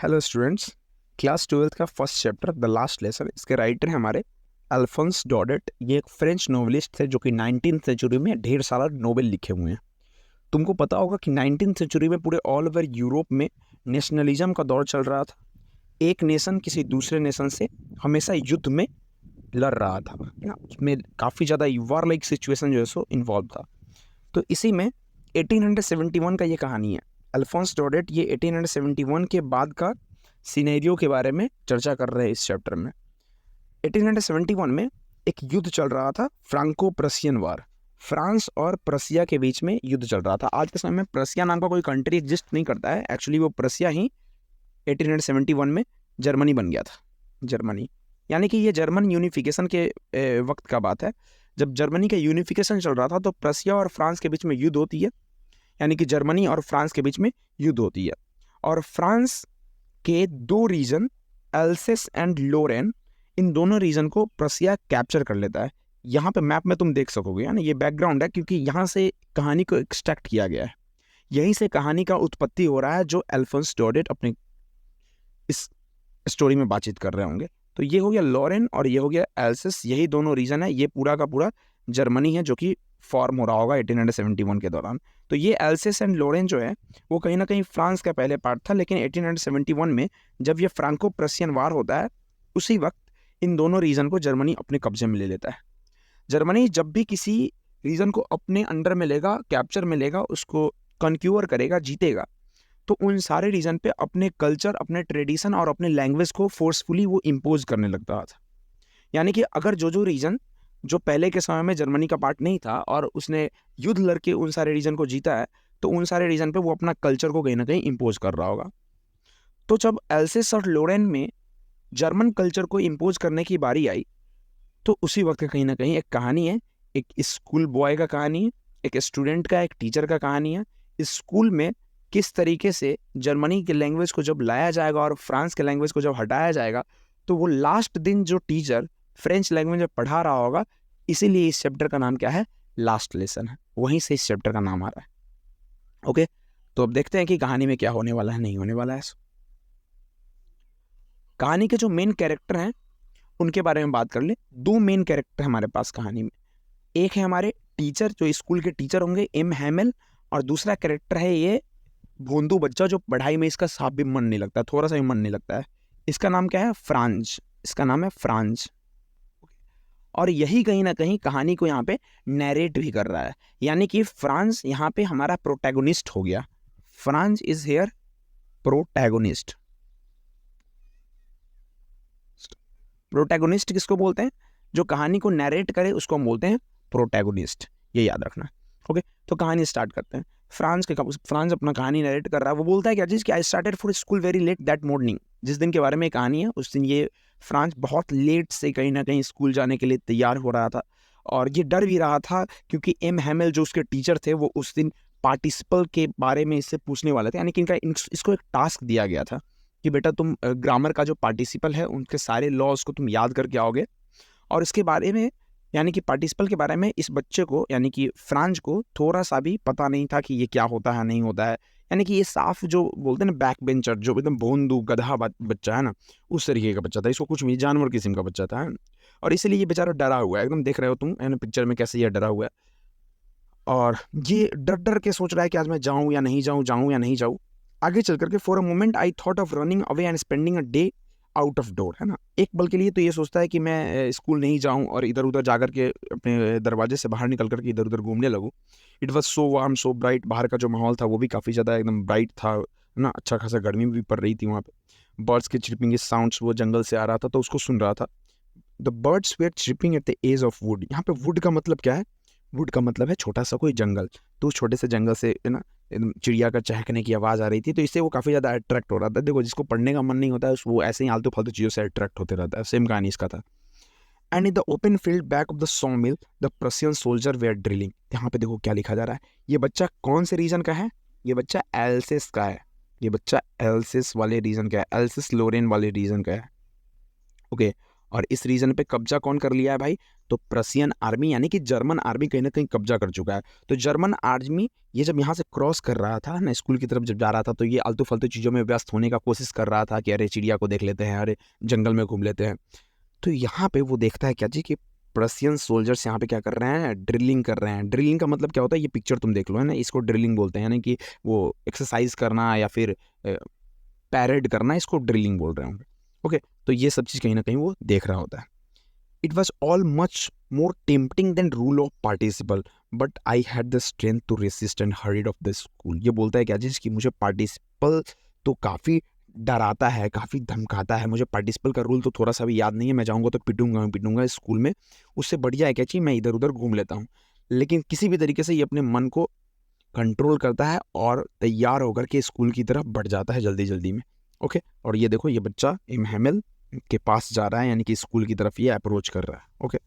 Hello students, class 12th का first chapter the last lesson. इसके writer हैं हमारे अल्फोंस डॉडेट। ये एक फ्रेंच नोवेलिस्ट थे जो कि 19th सेंचुरी में ढेर सारा नोवेल लिखे हुए हैं। तुमको पता होगा कि 19th सेंचुरी में पूरे ऑल ओवर यूरोप में नेशनलिज्म का दौर चल रहा था। एक नेशन किसी दूसरे नेशन से हमेशा युद्ध में लड़ रहा था, है ना। उसमें काफ़ी ज़्यादा वार लाइक सिचुएशन जो है सो इन्वॉल्व था। तो इसी में 1871 का ये कहानी है। अल्फोंस डॉडेट ये 1871 के बाद का सिनेरियो के बारे में चर्चा कर रहे हैं इस चैप्टर में। 1871 में एक युद्ध चल रहा था, फ्रांको प्रशियन वार। फ्रांस और प्रशिया के बीच में युद्ध चल रहा था। आज के समय में प्रशिया नाम का कोई कंट्री एग्जिस्ट नहीं करता है। एक्चुअली वो प्रशिया ही 1871 में जर्मनी बन गया था। जर्मनी यानी कि ये जर्मन यूनिफिकेशन के वक्त का बात है। जब जर्मनी का यूनिफिकेशन चल रहा था तो प्रशिया और फ्रांस के बीच में युद्ध होती है, यानी कि जर्मनी और फ्रांस के बीच में युद्ध होती है। और फ्रांस के दो रीजन एल्सेस एंड लोरेन, इन दोनों रीजन को प्रशिया कैप्चर कर लेता है। यहाँ पे मैप में तुम देख सकोगे, है ना। ये बैकग्राउंड है क्योंकि यहाँ से कहानी को एक्सट्रैक्ट किया गया है। यहीं से कहानी का उत्पत्ति हो रहा है जो अल्फोंस डॉडेट अपने इस स्टोरी में बातचीत कर रहे होंगे। तो ये हो गया लोरेन और ये हो गया एल्सेस, यही दोनों रीजन है। ये पूरा का पूरा जर्मनी है जो कि फॉर्म हो रहा होगा 1871 के दौरान। तो ये एल्सेस एंड लोरेन जो है वो कहीं ना कहीं फ्रांस का पहले पार्ट था, लेकिन 1871 में जब ये फ्रांको प्रशियन वार होता है उसी वक्त इन दोनों रीजन को जर्मनी अपने कब्जे में ले लेता है। जर्मनी जब भी किसी रीजन को अपने अंडर में लेगा, कैप्चर में लेगा, उसको कन्क्यूअर करेगा, जीतेगा, तो उन सारे रीजन पे अपने कल्चर, अपने ट्रेडिशन और अपने लैंग्वेज को फोर्सफुली वो इम्पोज करने लगता था। यानी कि अगर जो रीजन जो पहले के समय में जर्मनी का पार्ट नहीं था और उसने युद्ध लड़के उन सारे रीजन को जीता है, तो उन सारे रीजन पे वो अपना कल्चर को कहीं ना कहीं इम्पोज कर रहा होगा। तो जब एल्सेस और लोरेन में जर्मन कल्चर को इम्पोज करने की बारी आई, तो उसी वक्त कहीं ना कहीं एक कहानी है, एक स्कूल बॉय का कहानी है, एक स्टूडेंट का, एक टीचर का कहानी है। स्कूल में किस तरीके से जर्मनी के लैंग्वेज को जब लाया जाएगा और फ्रांस के लैंग्वेज को जब हटाया जाएगा, तो वो लास्ट दिन जो टीचर फ्रेंच लैंग्वेज में पढ़ा रहा होगा। इसीलिए इस चैप्टर का नाम क्या है, लास्ट लेसन है। वहीं से इस चैप्टर का नाम आ रहा है। ओके, तो अब देखते हैं कि कहानी में क्या होने वाला है, नहीं होने वाला है। कहानी के जो मेन कैरेक्टर हैं उनके बारे में बात कर ले। दो मेन कैरेक्टर हमारे पास कहानी में। एक है हमारे टीचर, जो स्कूल के टीचर होंगे, एम हैमेल, और दूसरा कैरेक्टर है ये भोंदू बच्चा जो पढ़ाई में इसका साफ भी मन नहीं लगता, थोड़ा सा भी मन नहीं लगता है। इसका नाम क्या है, फ्रांज। इसका नाम है फ्रांज। और यही कहीं ना कहीं कहानी को यहाँ पे नैरेट भी कर रहा है, यानी कि फ्रांस यहाँ पे हमारा प्रोटैगोनिस्ट हो गया। France is here protagonist. Protagonist किसको बोलते हैं, जो कहानी को नैरेट करे उसको हम बोलते हैं प्रोटैगोनिस्ट, ये याद रखना। ओके, तो कहानी स्टार्ट करते हैं। फ्रांस अपना कहानी नरेट कर रहा है। वो बोलता है क्या चीज़ कि I started for school very let that morning. जिस दिन के बारे में कहानी है उस दिन ये फ्रांस बहुत लेट से कहीं ना कहीं स्कूल जाने के लिए तैयार हो रहा था, और ये डर भी रहा था क्योंकि एम हैमेल जो उसके टीचर थे वो उस दिन पार्टिसिपल के बारे में इससे पूछने वाले थे। यानी कि इसको एक टास्क दिया गया था कि बेटा तुम ग्रामर का जो पार्टिसिपल है उनके सारे लॉज को तुम याद करके आओगे, और इसके बारे में, यानी कि पार्टिसिपल के बारे में इस बच्चे को, यानी कि फ्रांस को थोड़ा सा भी पता नहीं था कि ये क्या होता है नहीं होता है। यानी कि ये साफ जो बोलते हैं ना बैक बेंचर, जो एकदम भोंदू गधा बच्चा है ना, उस तरीके का बच्चा था। इसको कुछ भी जानवर किस्म का बच्चा था, है? और इसीलिए ये बेचारा डरा हुआ है, एकदम देख रहे हो तुम है ना पिक्चर में कैसे ये डरा हुआ है। और ये डर डर के सोच रहा है कि आज मैं जाऊँ या नहीं जाऊँ, जाऊँ या नहीं जाऊँ। आगे चल करके for a moment I thought of running away and spending a day out of door, है ना। एक पल के लिए तो ये सोचता है कि मैं स्कूल नहीं जाऊं और इधर उधर जाकर के अपने दरवाजे से बाहर निकल करके इधर उधर घूमने लगूं। It was so warm so bright. बाहर का जो माहौल था वो भी काफ़ी ज़्यादा एकदम ब्राइट था, है ना। अच्छा खासा गर्मी भी पड़ रही थी वहाँ पे। बर्ड्स के चिरपिंग के साउंड्स वो जंगल से आ रहा था तो उसको सुन रहा था। The birds were chirping at the edge of the. Wood पे वुड का मतलब क्या है, वुड का मतलब है छोटा सा कोई जंगल। तो उस छोटे से जंगल से, है ना, एकदम चिड़िया का चहकने की आवाज़ आ रही थी, तो इससे वो काफ़ी ज़्यादा अट्रैक्ट हो रहा था। देखो, जिसको पढ़ने का मन नहीं होता है वो ऐसे ही आलतू फालतू चीज़ों से अट्रैक्ट होते रहता है। सेम कहानी इसका था। And in the open field back of the saw mill the Prussian soldier were drilling. यहाँ पे देखो क्या लिखा जा रहा है। ये बच्चा कौन से रीजन का है, ये बच्चा एल्सेस का है। ये बच्चा एल्सेस वाले रीजन का है, एल्सेस लोरेन वाले रीजन का है। ओके, और इस रीजन पे कब्जा कौन कर लिया है भाई? तो प्रशियन आर्मी यानी कि जर्मन आर्मी कहीं ना कहीं कब्जा कर चुका है। तो जर्मन आर्मी ये जब यहाँ से क्रॉस कर रहा था ना, स्कूल की तरफ जब जा रहा था, तो ये आलतू फालतू चीज़ों में व्यस्त होने का कोशिश कर रहा था कि अरे चिड़िया को देख लेते हैं, अरे जंगल में घूम लेते हैं। तो यहाँ पे वो देखता है क्या जी कि प्रशियन सोल्जर्स यहाँ पे क्या कर रहे हैं? ड्रिलिंग कर रहे हैं। ड्रिलिंग का मतलब क्या होता है? ये पिक्चर तुम देख लो, है ना, इसको ड्रिलिंग बोलते हैं, यानी कि वो एक्सरसाइज करना या फिर पैरेड करना, इसको ड्रिलिंग बोल रहे होंगे। ओके, तो ये सब चीज़ कहीं ना कहीं वो देख रहा होता है। It was all much more tempting than rule of participle, but I had the strength to resist and hurried off the school. ये बोलता है क्या चीज़ कि मुझे पार्टिसिपल तो काफ़ी डराता है, काफ़ी धमकाता है, मुझे पार्टिसिपल का रूल तो थोड़ा सा भी याद नहीं है, मैं जाऊँगा तो पिटूंगा स्कूल में, उससे बढ़िया है क्या चीज़ मैं इधर उधर घूम लेता हूँ। लेकिन किसी भी तरीके से ये अपने मन को कंट्रोल करता है और तैयार होकर के स्कूल की तरफ बढ़ जाता है जल्दी जल्दी में। ओके, और ये देखो ये बच्चा इमहैमेल के पास जा रहा है, यानी कि स्कूल की तरफ ये अप्रोच कर रहा है। ओके,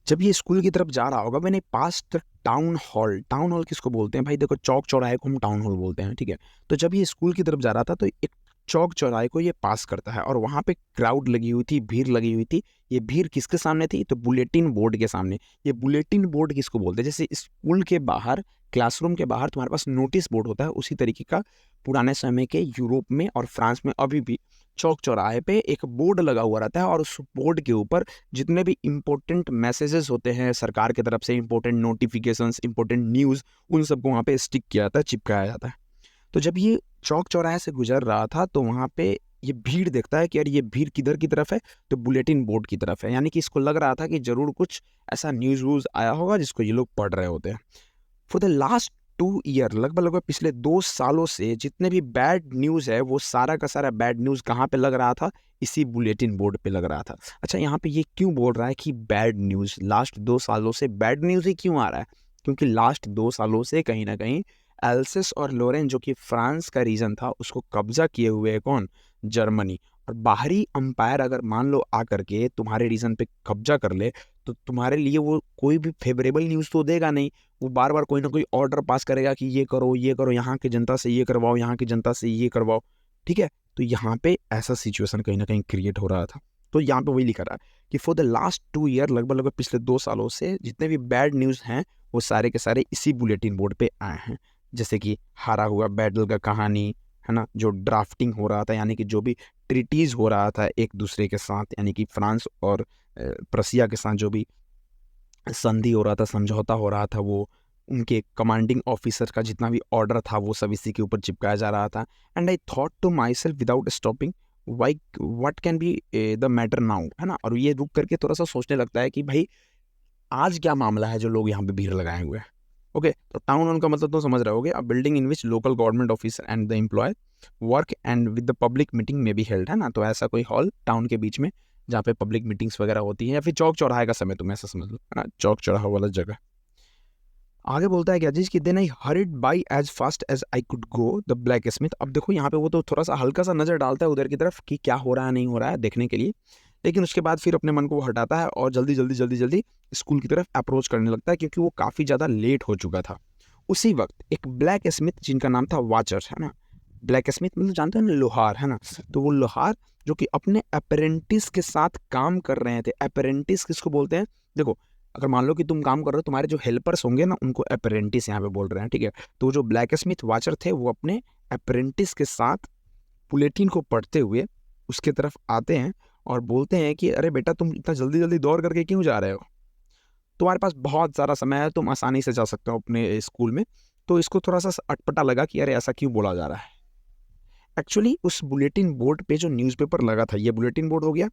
जब ये स्कूल की तरफ जा रहा होगा, मैंने passed the town hall. Town hall किसको बोलते हैं भाई? देखो चौक चौराहे को हम टाउन हॉल बोलते हैं, ठीक है। तो जब ये स्कूल की तरफ जा रहा था तो एक चौक चौराहे को ये पास करता है और वहाँ पे क्राउड लगी हुई थी, भीड़ लगी हुई थी। ये भीड़ किसके सामने थी? तो बुलेटिन बोर्ड के सामने। ये बुलेटिन बोर्ड किसको बोलते हैं? जैसे स्कूल के बाहर, क्लासरूम के बाहर तुम्हारे पास नोटिस बोर्ड होता है, उसी तरीके का पुराने समय के यूरोप में और फ्रांस में अभी भी चौक चौराहे पे एक बोर्ड लगा हुआ रहता है और उस बोर्ड के ऊपर जितने भी इम्पोर्टेंट मैसेजेस होते हैं सरकार की तरफ से, इम्पोर्टेंट नोटिफिकेशंस, इम्पोर्टेंट न्यूज़, उन सबको वहाँ पे स्टिक किया जाता है, चिपकाया जाता है। तो जब ये चौक चौराहे से गुजर रहा था तो वहाँ पे ये भीड़ देखता है कि यार ये भीड़ किधर की तरफ है? तो बुलेटिन बोर्ड की तरफ है, यानी कि इसको लग रहा था कि ज़रूर कुछ ऐसा न्यूज़ वूज़ आया होगा जिसको ये लोग पढ़ रहे होते हैं। फॉर द लास्ट 2 ईयर, लगभग पिछले 2 सालों से जितने भी बैड न्यूज़ है वो सारा का सारा बैड न्यूज़ कहाँ पे लग रहा था? इसी बुलेटिन बोर्ड पे लग रहा था। अच्छा, यहाँ पे ये क्यों बोल रहा है कि बैड न्यूज़? लास्ट 2 सालों से बैड न्यूज़ ही क्यों आ रहा है? क्योंकि लास्ट 2 सालों से कहीं ना कहीं एल्सेस और लोरेन जो कि फ्रांस का रीजन था उसको कब्जा किए हुए है कौन? जर्मनी। और बाहरी अंपायर अगर मान लो आकर के तुम्हारे रीजन पे कब्जा कर ले तो तुम्हारे लिए वो कोई भी फेवरेबल न्यूज़ तो देगा नहीं। वो बार बार कोई ना कोई ऑर्डर पास करेगा कि ये करो, यहाँ की जनता से ये करवाओ, यहाँ की जनता से ये करवाओ, ठीक है। तो यहाँ पे ऐसा सिचुएशन कहीं ना कहीं क्रिएट हो रहा था। तो यहाँ पे वही लिखा रहा है कि फॉर द लास्ट 2 ईयर, लगभग पिछले 2 सालों से जितने भी बैड न्यूज़ हैं वो सारे के सारे इसी बुलेटिन बोर्ड पे आए हैं। जैसे कि हारा हुआ बैटल का कहानी, है ना, जो ड्राफ्टिंग हो रहा था, यानी कि जो भी ट्रीटीज हो रहा था एक दूसरे के साथ, यानी कि फ्रांस और प्रसिया के साथ जो भी संधि हो रहा था, समझौता हो रहा था, वो उनके कमांडिंग ऑफिसर का जितना भी ऑर्डर था वो सब इसी के ऊपर चिपकाया जा रहा था। And I thought to myself without stopping why what can be the matter now, है ना। और ये रुक करके थोड़ा सा सोचने लगता है कि भाई आज क्या मामला है जो लोग यहाँ पे भीड़ लगाए हुए हैं। ओके, तो टाउन हॉल का मतलब तो समझ रहे होगे, a building in which local government officer and the employ work and with the public meeting में बी हेल्ड, है ना। तो ऐसा कोई हॉल टाउन के बीच में जहाँ पे पब्लिक मीटिंग्स वगैरह होती हैं, या फिर चौक चौराहे का समय, तुम ऐसा समझ लो, है ना, चौक चौराहा वाला जगह। आगे बोलता है क्या चीज कि then I hurried by as fast as I could go the blacksmith. अब देखो यहाँ पे वो तो थोड़ा सा हल्का सा नजर डालता है उधर की तरफ कि क्या हो रहा है नहीं हो रहा है देखने के लिए, लेकिन उसके बाद फिर अपने मन को वो हटाता है और जल्दी जल्दी जल्दी जल्दी स्कूल की तरफ अप्रोच करने लगता है, क्योंकि वो काफ़ी ज़्यादा लेट हो चुका था। उसी वक्त एक ब्लैक स्मिथ जिनका नाम था वाचर, है ना, ब्लैक स्मिथ मतलब जानते हैं ना, लोहार, है ना। तो वो लोहार जो कि अपने अप्रेंटिस के साथ काम कर रहे थे। अप्रेंटिस किसको बोलते हैं? देखो, अगर मान लो कि तुम काम कर रहे हो, तुम्हारे जो हेल्पर्स होंगे ना उनको अप्रेंटिस यहाँ पे बोल रहे हैं, ठीक है। तो जो ब्लैक स्मिथ वाचर थे वो अपने अप्रेंटिस के साथ बुलेटिन को पढ़ते हुए उसके तरफ आते हैं और बोलते हैं कि अरे बेटा, तुम इतना जल्दी जल्दी दौड़ करके क्यों जा रहे हो? तुम्हारे पास बहुत सारा समय है, तुम आसानी से जा सकते हो अपने स्कूल में। तो इसको थोड़ा सा अटपटा लगा कि अरे ऐसा क्यों बोला जा रहा है। एक्चुअली उस बुलेटिन बोर्ड पे जो न्यूज़पेपर लगा था, ये बुलेटिन बोर्ड हो गया,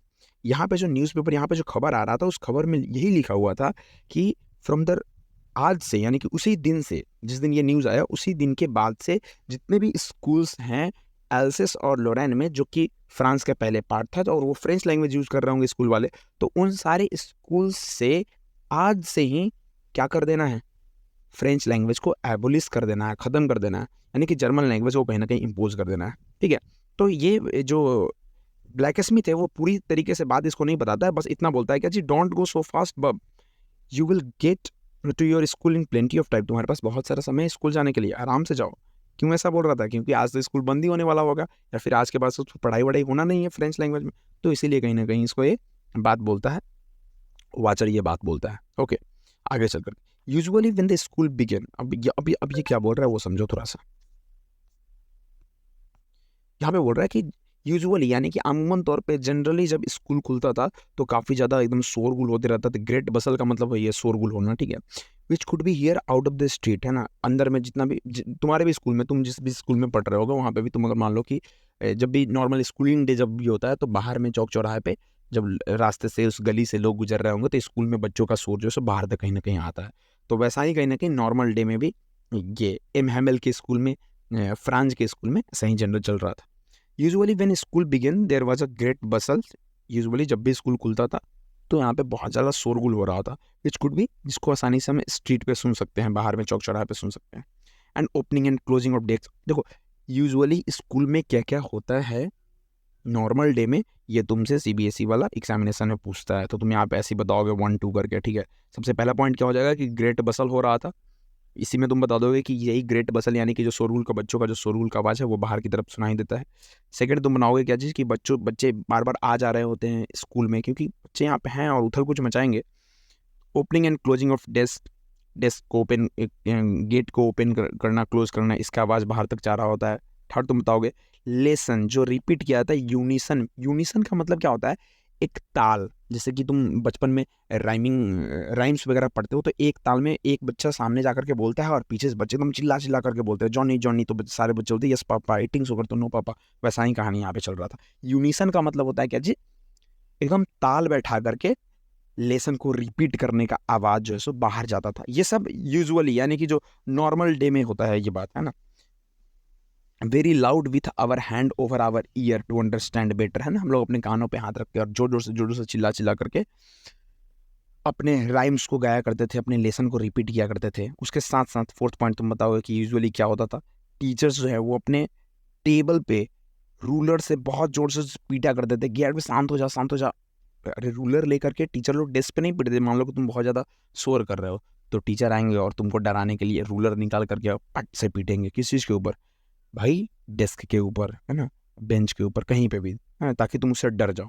यहाँ पे जो न्यूज़पेपर, यहाँ पे जो खबर आ रहा था, उस खबर में यही लिखा हुआ था कि फ्रॉम द आज से, यानी कि उसी दिन से, जिस दिन ये न्यूज़ आया उसी दिन के बाद से जितने भी स्कूल्स हैं एल्सेस और लोरेन में, जो कि फ्रांस का पहले पार्ट था, तो और वो फ्रेंच लैंग्वेज यूज़ कर रहे होंगे स्कूल वाले, तो उन सारे स्कूल्स से आज से ही क्या कर देना है? फ्रेंच लैंग्वेज को एबोलिश कर देना है, ख़त्म कर देना है, यानी कि जर्मन लैंग्वेज को कहीं ना कहीं इम्पोज कर देना है, ठीक है। तो ये जो ब्लैक स्मिथ है वो पूरी तरीके से बात इसको नहीं बताता है, बस इतना बोलता है कि जी don't go so fast bub, you will get to your school in plenty of time. तुम्हारे पास बहुत सारा समय है स्कूल जाने के लिए, आराम से जाओ, क्यों ऐसा बोल रहा था? क्योंकि आज तो स्कूल बंद ही होने वाला होगा, या फिर आज के बाद तो पढ़ाई वढ़ाई होना नहीं है फ्रेंच लैंग्वेज में, तो इसीलिए कहीं ना कहीं इसको ये बात बोलता है, वाचर ये बात बोलता है। ओके, आगे चलकर usually when the school begin, अब ये क्या बोल रहा है वो समझो थोड़ा सा। यहाँ पे बोल रहा है कि यूजुअली यानी कि आमूमन तौर पे जनरली जब स्कूल खुलता था तो काफ़ी ज़्यादा एकदम शोरगुल होते रहता था। ग्रेट बसल का मतलब है ये शोरगुल होना, ठीक है। Which could be here out of the street, है ना, अंदर में जितना भी तुम्हारे भी स्कूल में, तुम जिस भी स्कूल में पढ़ रहे होगे वहाँ पे भी तुम अगर मान लो कि जब भी नॉर्मल स्कूलिंग डे जब भी होता है तो बाहर में चौक चौराहे पे जब रास्ते से उस गली से लोग गुजर रहे होंगे तो स्कूल में बच्चों का शोर जो है सो बाहर तक कहीं ना कहीं आता है। तो वैसा ही कहीं ना कहीं नॉर्मल डे में भी ये एम हैमेल के स्कूल में, फ्रांस के स्कूल में सही जनरल चल रहा था। Usually when school begin there was a great bustle, usually जब भी स्कूल खुलता था तो यहाँ पे बहुत ज़्यादा शोरगुल हो रहा था। विच कुड बी, जिसको आसानी से हम स्ट्रीट पे सुन सकते हैं, बाहर में चौक चौराहे पे सुन सकते हैं। And opening and closing of desk, देखो यूजुअली स्कूल में क्या क्या होता है नॉर्मल डे में, ये तुमसे सीबीएसई वाला एग्जामिनेशन में पूछता है, तो तुम यहाँ पे ऐसे ही बताओगे 1 2 करके, ठीक है। सबसे पहला पॉइंट क्या हो जाएगा कि ग्रेट बसल हो रहा था, इसी में तुम बता दोगे कि यही ग्रेट बसल यानी कि जो शोरगुल का बच्चों का जो शोरगुल का आवाज़ है वो बाहर की तरफ सुनाई देता है। सेकंड तुम बनाओगे क्या चीज़ कि बच्चे बार बार आ जा रहे होते हैं स्कूल में क्योंकि बच्चे यहाँ पे हैं और उथल कुछ मचाएंगे। Opening and closing of desk, desk को ओपन, गेट को ओपन करना क्लोज करना, इसका आवाज़ बाहर तक जा रहा होता है। थर्ड तुम बताओगे लेसन, जो रिपीट किया जाता है, यूनिसन, यूनिसन का मतलब क्या होता है, एक ताल। जैसे कि तुम बचपन में राइम्स वगैरह पढ़ते हो तो एक ताल में एक बच्चा सामने जाकर के बोलता है और पीछे से बच्चे तुम चिल्ला चिल्ला करके बोलते हैं जॉनी जॉनी, तो सारे बच्चे बोलते हैं यस पापा, ईटिंग शुगर तो नो पापा। वैसा ही कहानी यहाँ पे चल रहा था। यूनिसन का मतलब होता है क्या जी, एकदम ताल बैठा करके लेसन को रिपीट करने का आवाज जो है सो बाहर जाता था। ये सब यूजुअली यानी कि जो नॉर्मल डे में होता है ये बात, है ना। Very loud with our hand over our ear to understand better, है ना, हम लोग अपने कानों पे हाथ रख के और जोर जोर से चिल्ला चिल्ला करके अपने राइम्स को गाया करते थे, अपने लेसन को रिपीट किया करते थे। उसके साथ साथ फोर्थ पॉइंट तुम बताओगे कि यूजुअली क्या होता था, टीचर्स जो है वो अपने टेबल पे रूलर से बहुत जोर से पीटा करते थे कि यार शांत हो जा, शांत हो जा। अरे रूलर लेकर के टीचर लोग डेस्क पे नहीं पीटते, मान लो कि तुम बहुत ज़्यादा शोर कर रहे हो तो टीचर आएंगे और तुमको डराने के लिए रूलर निकाल करके पट से पीटेंगे। किस चीज़ के ऊपर भाई, डेस्क के ऊपर, है ना, बेंच के ऊपर, कहीं पे भी, है, ताकि तुम उससे डर जाओ।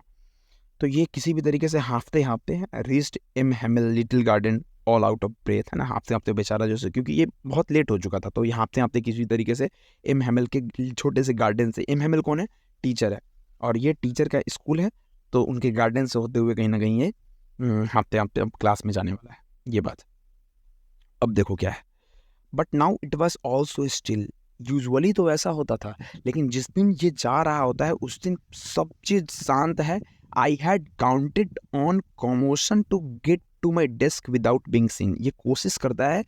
तो ये किसी भी तरीके से हाँफते हाँफते reached M Hamel little garden all out of breath, है ना, हाँफते हाँफते बेचारा जैसे, क्योंकि ये बहुत लेट हो चुका था तो ये हाँफते हाँफते किसी तरीके से एम हैमिल के छोटे से गार्डन से, एम हैमिल कौन है, टीचर है, और ये टीचर का स्कूल है तो उनके गार्डन से होते हुए कहीं ना कहीं ये हाँफते हाँफते अब क्लास में जाने वाला है, ये बात। अब देखो क्या है, but now it was also still, usually तो ऐसा होता था लेकिन जिस दिन ये जा रहा होता है उस दिन सब चीज शांत है। I had counted on commotion to get to my desk without being seen, ये कोशिश करता है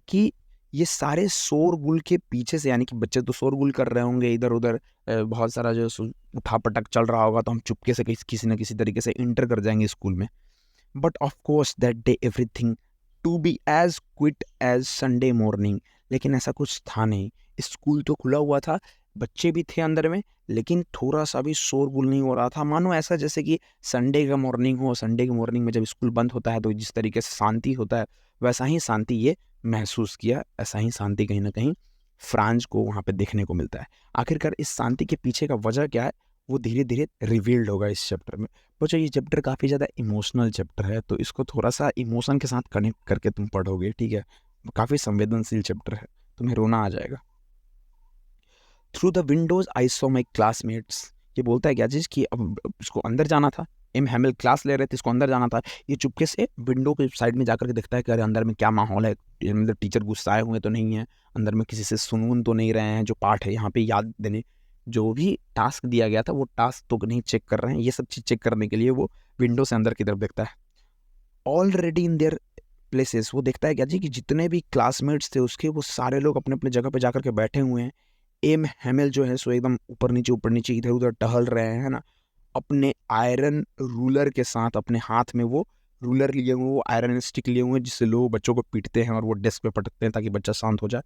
कि ये सारे शोरगुल के पीछे से, यानी कि बच्चे तो शोरगुल कर रहे होंगे इधर उधर, बहुत सारा जो उठा पटक चल रहा होगा तो हम चुपके से किसी न किसी तरीके से इंटर कर जाएंगे स्कूल में। But of course that day everything to be as quiet as Sunday morning, लेकिन ऐसा कुछ था नहीं। स्कूल तो खुला हुआ था, बच्चे भी थे अंदर में, लेकिन थोड़ा सा भी शोरगुल नहीं हो रहा था, मानो ऐसा जैसे कि संडे का मॉर्निंग हो। संडे के मॉर्निंग में जब स्कूल बंद होता है तो जिस तरीके से शांति होता है वैसा ही शांति ये महसूस किया, ऐसा ही शांति कहीं ना कहीं फ्रांस को वहाँ पे देखने को मिलता है। आखिरकार इस शांति के पीछे का वजह क्या है वो धीरे धीरे रिवील्ड होगा इस चैप्टर में। बच्चों ये चैप्टर काफ़ी ज़्यादा इमोशनल चैप्टर है तो इसको थोड़ा सा इमोशन के साथ कनेक्ट करके तुम पढ़ोगे, ठीक है। काफ़ी संवेदनशील चैप्टर है, तुम्हें रोना आ जाएगा। Through the Windows I saw my classmates, ये बोलता है क्या चीज़ कि अब इसको अंदर जाना था, एम हैमिल क्लास ले रहे थे, इसको अंदर जाना था। ये चुपके से विंडो के साइड में जाकर के देखता है कि अरे अंदर में क्या माहौल है, मतलब टीचर गुस्साए हुए तो नहीं है, अंदर में किसी से सुन तो नहीं रहे हैं, जो पाठ है यहाँ पे याद देने जो भी टास्क दिया गया था वो टास्क तो नहीं चेक कर रहे हैं। ये सब चीज़ चेक करने के लिए वो विंडो से अंदर की तरफ देखता है। ऑलरेडी इन देयर प्लेसेस, वो देखता है क्या जी कि जितने भी क्लासमेट्स थे उसके वो सारे लोग अपने अपने जगह पे जाकर के बैठे हुए हैं। एम हैमिल जो है सो एकदम ऊपर नीचे इधर उधर टहल रहे हैं, है ना, अपने आयरन रूलर के साथ, अपने हाथ में वो रूलर लिए हुए, वो आयरन स्टिक लिए हुए जिससे लोग बच्चों को पीटते हैं और वो डेस्क पे पटकते हैं ताकि बच्चा शांत हो जाए।